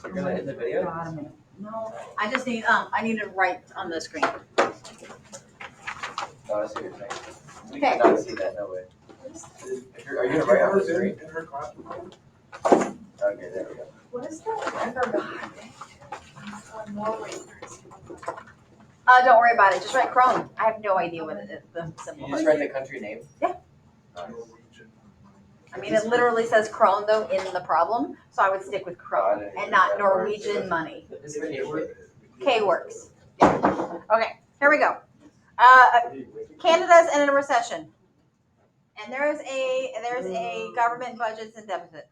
[SPEAKER 4] You're gonna end the video?
[SPEAKER 1] God, a minute. No, I just need I need to write on the screen.
[SPEAKER 4] Oh, I see what you're saying. We
[SPEAKER 1] Okay.
[SPEAKER 4] cannot see that, no way. Are you gonna write on the screen?
[SPEAKER 8] In her classroom?
[SPEAKER 4] Okay, there we go.
[SPEAKER 5] What is that? Norway currency.
[SPEAKER 1] Don't worry about it. Just write Chrome. I have no idea what it is. The
[SPEAKER 4] Can
[SPEAKER 1] symbol.
[SPEAKER 4] you just write the country name?
[SPEAKER 1] Yeah.
[SPEAKER 4] Nice.
[SPEAKER 1] I mean, it literally says Krone though in the problem, so I would stick with Krone and not Norwegian money. K works. Okay, here we go. Canada's in a recession, and there's a government budgets and deficit.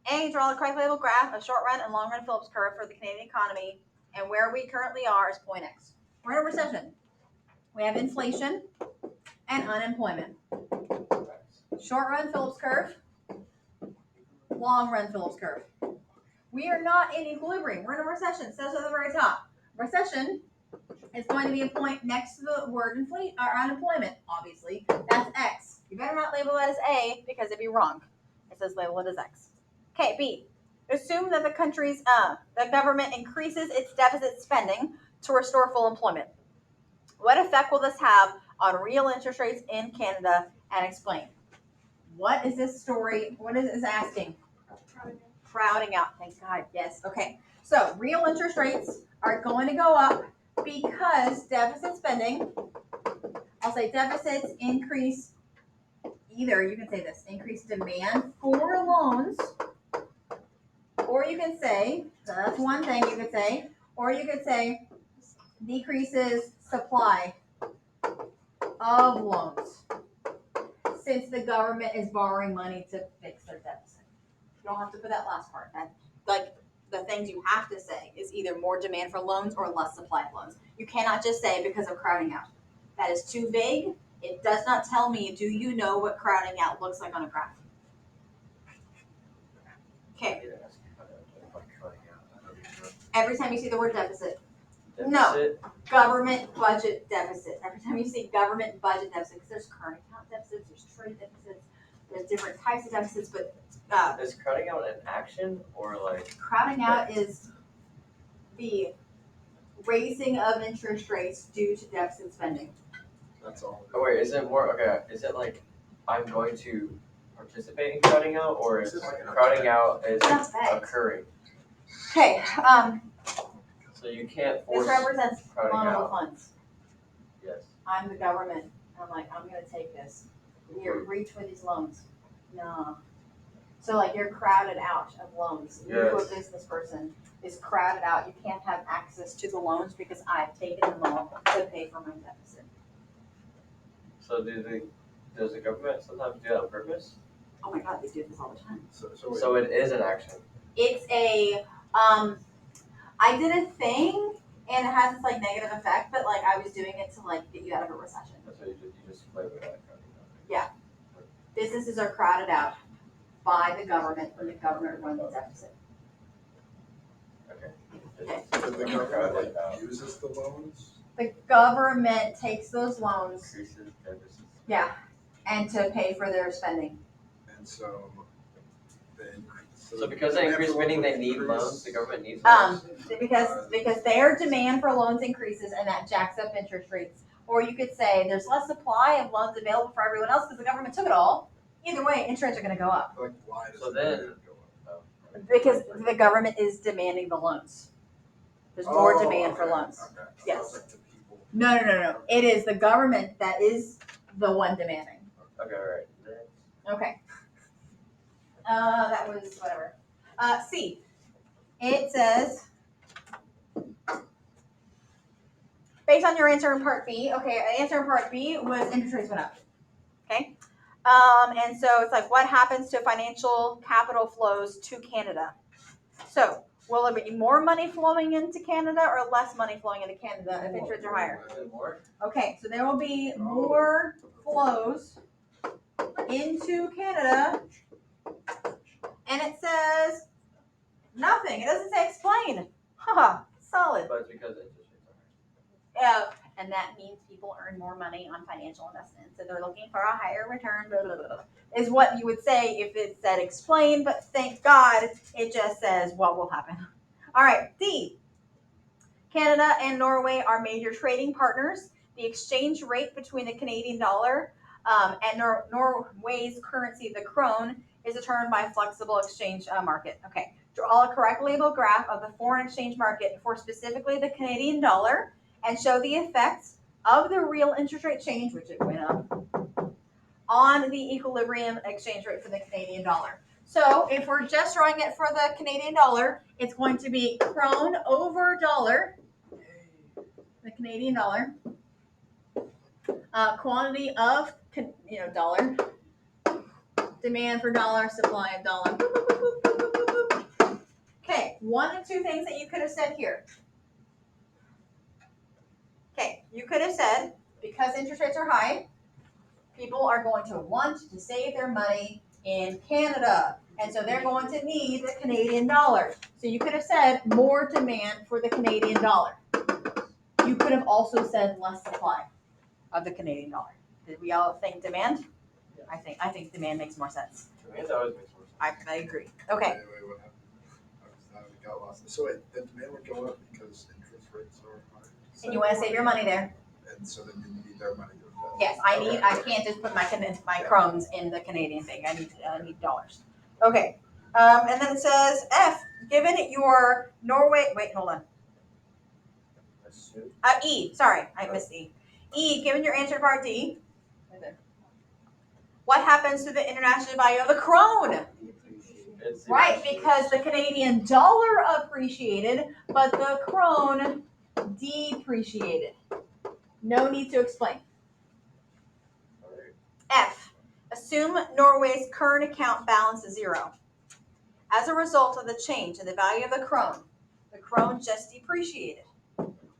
[SPEAKER 1] And you draw a calculable graph, a short run and long run Phillips curve for the Canadian economy, and where we currently are is point X. We're in a recession. We have inflation and unemployment. Short run Phillips curve, long run Phillips curve. We are not in equilibrium. We're in a recession. It says at the very top. Recession is going to be a point next to the word unemployment, obviously. That's X. You better not label that as A because it'd be wrong. It says label it as X. Okay, B. Assume that the government increases its deficit spending to restore full employment. What effect will this have on real interest rates in Canada, and explain? What is this story? What is this asking? Crowding out. Thank God. Yes. Okay. So real interest rates are going to go up because deficit spending, I'll say deficits increase, either you can say this, increase demand for loans, or you can say, so that's one thing you could say, or you could say decreases supply of loans, since the government is borrowing money to fix their deficit. You don't have to put that last part. That, like, the things you have to say is either more demand for loans or less supply of loans. You cannot just say because of crowding out. That is too vague. It does not tell me, do you know what crowding out looks like on a graph? Okay. Every time you see the word deficit. No.
[SPEAKER 4] Deficit?
[SPEAKER 1] Government budget deficit. Every time you see government budget deficit, because there's current account deficits, there's trade deficits, there's different types of deficits, but
[SPEAKER 4] Is crowding out an action or like?
[SPEAKER 1] crowding out is the raising of interest rates due to deficit spending.
[SPEAKER 8] That's all.
[SPEAKER 4] Oh wait, is it more, okay, is it like, I'm going to participate in crowding out, or is crowding out is
[SPEAKER 1] That's bad.
[SPEAKER 4] occurring?
[SPEAKER 1] Okay,
[SPEAKER 4] So you can't
[SPEAKER 1] this
[SPEAKER 4] force
[SPEAKER 1] represents
[SPEAKER 4] crowding
[SPEAKER 1] loanable
[SPEAKER 4] out.
[SPEAKER 1] funds.
[SPEAKER 4] Yes.
[SPEAKER 1] I'm the government. I'm like, I'm gonna take this. Here, reach for these loans. No. So like you're crowded out of loans. You, a
[SPEAKER 4] Yes.
[SPEAKER 1] business person, is crowded out. You can't have access to the loans because I've taken them all to pay for my deficit.
[SPEAKER 4] So does the government sometimes do that on purpose?
[SPEAKER 1] Oh my God, they do this all the time.
[SPEAKER 4] So it is an action.
[SPEAKER 1] It's a I did a thing and it has this like negative effect, but like I was doing it to like get you out of a recession.
[SPEAKER 4] That's what you just flavor that crowding out.
[SPEAKER 1] Yeah. Businesses are crowded out by the government when the government runs a deficit.
[SPEAKER 4] Okay.
[SPEAKER 1] Okay.
[SPEAKER 8] But the government like uses the loans.
[SPEAKER 1] The government takes those loans,
[SPEAKER 4] Increases deficits.
[SPEAKER 1] yeah, and to pay for their spending.
[SPEAKER 8] And so they increase.
[SPEAKER 4] So because they increase spending, they need loans, the government needs
[SPEAKER 1] Um,
[SPEAKER 4] loans?
[SPEAKER 1] because their demand for loans increases and that jacks up interest rates. Or you could say there's less supply of loans available for everyone else because the government took it all. Either way, interest rates are going to go up
[SPEAKER 8] Like why does
[SPEAKER 4] So
[SPEAKER 8] the
[SPEAKER 4] then-
[SPEAKER 8] demand go up?
[SPEAKER 1] because the government is demanding the loans. There's more demand for
[SPEAKER 8] Okay,
[SPEAKER 1] loans.
[SPEAKER 8] okay.
[SPEAKER 1] Yes.
[SPEAKER 8] Sounds like the people.
[SPEAKER 1] No. It is the government that is the one demanding.
[SPEAKER 4] Okay, alright.
[SPEAKER 1] Okay. That was whatever. C. It says, based on your answer in part B, okay, answer in part B was interest rates went up. Okay. And so it's like, what happens to financial capital flows to Canada? So, will there be more money flowing into Canada or less money flowing into Canada if interest rates are higher?
[SPEAKER 4] Is it more?
[SPEAKER 1] Okay, so there will be more flows into Canada, and it says nothing. It doesn't say explain. Haha, solid.
[SPEAKER 4] But it's because interest rates are higher.
[SPEAKER 1] And that means people earn more money on financial investments, so they're looking for a higher return. Blah, blah, blah, is what you would say if it said explain. But thank God it just says what will happen. All right, D. Canada and Norway are major trading partners. The exchange rate between the Canadian dollar and Norway's currency, the krone, is determined by a flexible exchange market. Okay, draw a correct label graph of the foreign exchange market for specifically the Canadian dollar and show the effects of the real interest rate change, which it went up, on the equilibrium exchange rate for the Canadian dollar. So if we're just drawing it for the Canadian dollar, it's going to be krone over dollar, the Canadian dollar, quantity of dollar, demand for dollar, supply of dollar. Okay, one of two things that you could have said here. Okay, you could have said, because interest rates are high, people are going to want to save their money in Canada. And so they're going to need the Canadian dollar. So you could have said more demand for the Canadian dollar. You could have also said less supply of the Canadian dollar. Did we all think demand?
[SPEAKER 4] Yeah.
[SPEAKER 1] I think demand makes more sense.
[SPEAKER 4] Demand always makes more sense.
[SPEAKER 1] I agree. Okay.
[SPEAKER 8] Wait, what happened? I got lost. So wait, the demand would go up because interest rates are higher.
[SPEAKER 1] And you want to save your money there.
[SPEAKER 8] And so then you need their money to invest.
[SPEAKER 1] Yes, I can't just put my crones in the Canadian thing. I need dollars. Okay. And then it says F, given your Norway, wait, hold on.
[SPEAKER 4] Assume.
[SPEAKER 1] E, sorry, I missed E. E, given your answer to part D, what happens to the international value of the krone?
[SPEAKER 4] It's
[SPEAKER 1] Right, because the Canadian dollar appreciated, but the krone depreciated. No need to explain.
[SPEAKER 4] Alright.
[SPEAKER 1] F, assume Norway's current account balance is zero. As a result of the change in the value of the krone just depreciated.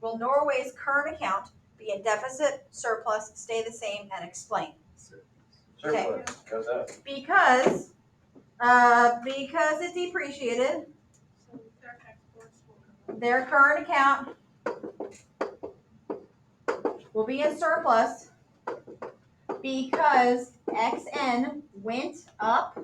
[SPEAKER 1] Will Norway's current account be in deficit, surplus, stay the same, and explain?
[SPEAKER 4] Surplus, goes up.
[SPEAKER 1] Because it depreciated.
[SPEAKER 5] So their exports will
[SPEAKER 1] their current account will be in surplus because XN went up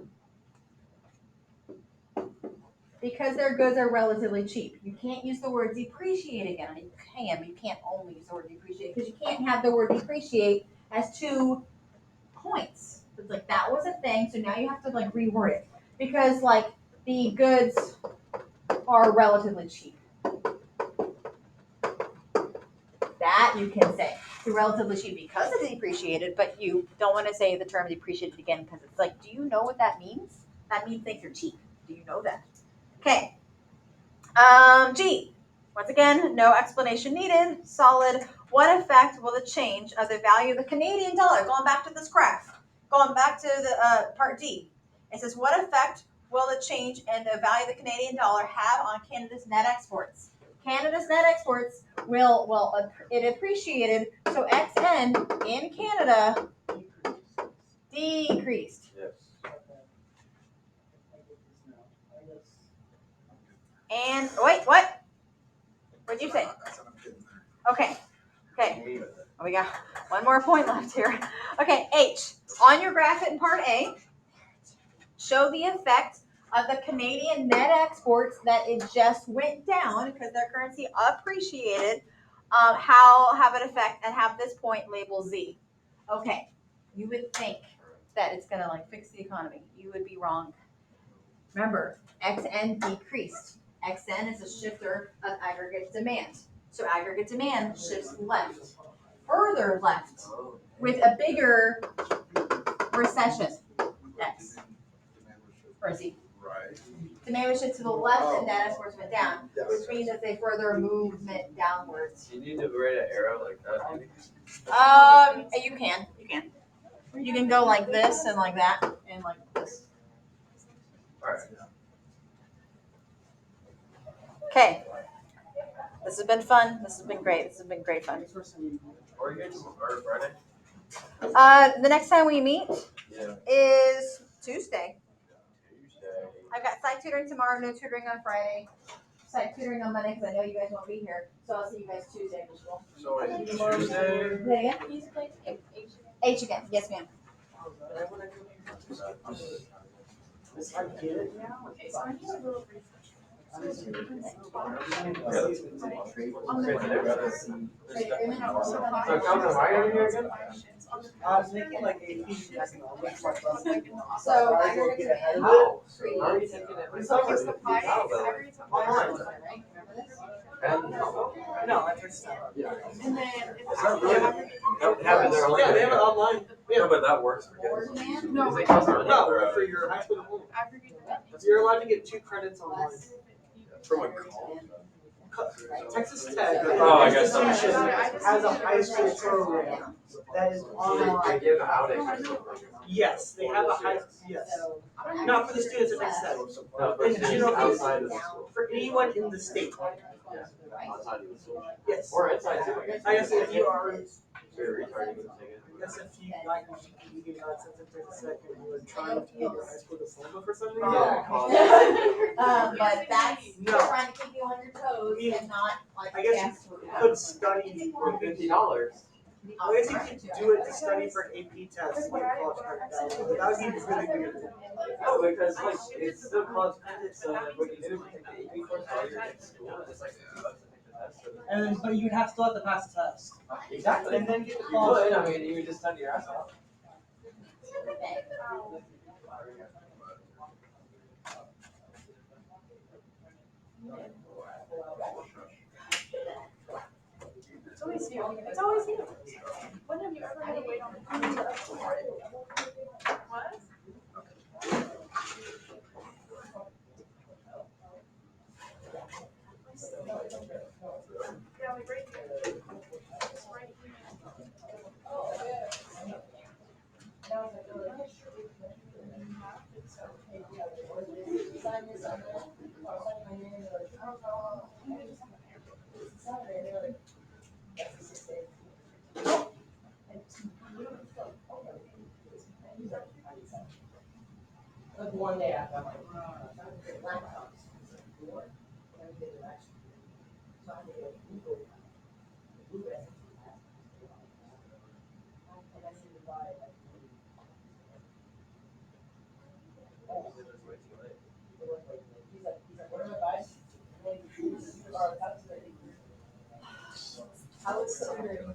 [SPEAKER 1] because their goods are relatively cheap. You can't use the word depreciate again. You can't only use the word depreciate because you can't have the word depreciate as 2 points. It's like that was a thing, so now you have to like reword it because like the goods are relatively cheap. That you can say. They're relatively cheap because it's depreciated, but you don't want to say the term depreciated again because it's like, do you know what that means? That means things are cheap. Do you know that? Okay. G. Once again, no explanation needed. Solid. What effect will the change of the value of the Canadian dollar, going back to this graph, going back to the part D, it says, what effect will the change in the value of the Canadian dollar have on Canada's net exports? Canada's net exports it appreciated, so XN in Canada decreased.
[SPEAKER 4] Yes.
[SPEAKER 1] And wait, what? What'd you say? Okay. Okay. We got one more point left here. Okay, H. On your graph in part A, show the effect of the Canadian net exports that it just went down because their currency appreciated. How have it affect and have this point label Z. Okay, you would think that it's gonna like fix the economy. You would be wrong. Remember, XN decreased. XN is a shifter of aggregate demand. So aggregate demand shifts left, further left, with a bigger recession. X. Or Z.
[SPEAKER 8] Right.
[SPEAKER 1] Demand would shift to the left and net exports went down, which means it's a further movement downwards.
[SPEAKER 4] You need to write an arrow like that.
[SPEAKER 1] You can. You can go like this and like that and like this.
[SPEAKER 4] Alright.
[SPEAKER 1] Okay. This has been fun. This has been great. This has been great fun.
[SPEAKER 4] Or you guys, or Friday?
[SPEAKER 1] The next time we meet
[SPEAKER 4] Yeah.
[SPEAKER 1] is Tuesday.
[SPEAKER 4] Tuesday.
[SPEAKER 1] I've got site tutoring tomorrow, no tutoring on Friday. Site tutoring on Monday because I know you guys won't be here. So I'll see you guys Tuesday for school.
[SPEAKER 4] So wait, Tuesday?
[SPEAKER 1] H again. Yes, ma'am.
[SPEAKER 11] I was making like AP economics.
[SPEAKER 1] So
[SPEAKER 11] I will get ahead of it.
[SPEAKER 4] How? How are you taking it?
[SPEAKER 11] It's the
[SPEAKER 4] How,
[SPEAKER 11] pie.
[SPEAKER 4] though?
[SPEAKER 11] Online.
[SPEAKER 4] And
[SPEAKER 11] No, I first time.
[SPEAKER 4] yeah.
[SPEAKER 5] And then
[SPEAKER 4] Is that really? They have it there.
[SPEAKER 11] Yeah, they have it online.
[SPEAKER 4] No, but that works for kids.
[SPEAKER 5] No,
[SPEAKER 4] Is it cost money
[SPEAKER 11] No,
[SPEAKER 4] or,
[SPEAKER 11] for your high school diploma.
[SPEAKER 5] aggregate demand.
[SPEAKER 11] You're allowed to get 2 credits online.
[SPEAKER 4] from a college?
[SPEAKER 11] Texas Tech
[SPEAKER 4] Oh, I guess so.
[SPEAKER 11] institution has a high school program that is
[SPEAKER 4] They
[SPEAKER 11] online.
[SPEAKER 4] give out a.
[SPEAKER 11] Yes, they have a high, yes. Not for the students at Texas Tech.
[SPEAKER 4] No, but
[SPEAKER 11] And do you know
[SPEAKER 4] outside of the school.
[SPEAKER 11] For anyone in the state.
[SPEAKER 4] Yeah, outside of the school.
[SPEAKER 11] Yes.
[SPEAKER 4] Or inside too, I guess.
[SPEAKER 11] I guess if you are,
[SPEAKER 4] Very retarded, you can take it.
[SPEAKER 11] I guess if you, like, you get access to Texas Tech and you were trying to get your high school diploma for some reason.
[SPEAKER 4] Yeah,
[SPEAKER 1] But that's
[SPEAKER 11] No.
[SPEAKER 1] trying to keep you on your toes and not like
[SPEAKER 11] I guess you could study,
[SPEAKER 4] for $50.
[SPEAKER 11] I guess you could do it to study for an AP test and get a college credit. That would be really weird.
[SPEAKER 4] No, because like it's still college credits, so like what you do is you take the AP course while you're in school, it's like $2 to take the test.
[SPEAKER 11] And then, but you'd have still have to pass the test.
[SPEAKER 4] Exactly.
[SPEAKER 11] And then get the
[SPEAKER 4] You
[SPEAKER 11] college.
[SPEAKER 4] would, I mean, you would just study your ass off.
[SPEAKER 5] It's always you. It's always you. When have you ever had to wait on what? Yeah, like right here. Just right
[SPEAKER 11] Like one day after, I'm like,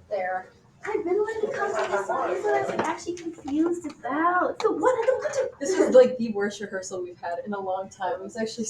[SPEAKER 1] There.
[SPEAKER 5] I've been wanting to come to this one. This is what I was actually confused about. So what? I don't get to.
[SPEAKER 3] This was like the worst rehearsal we've had in a long time. It was actually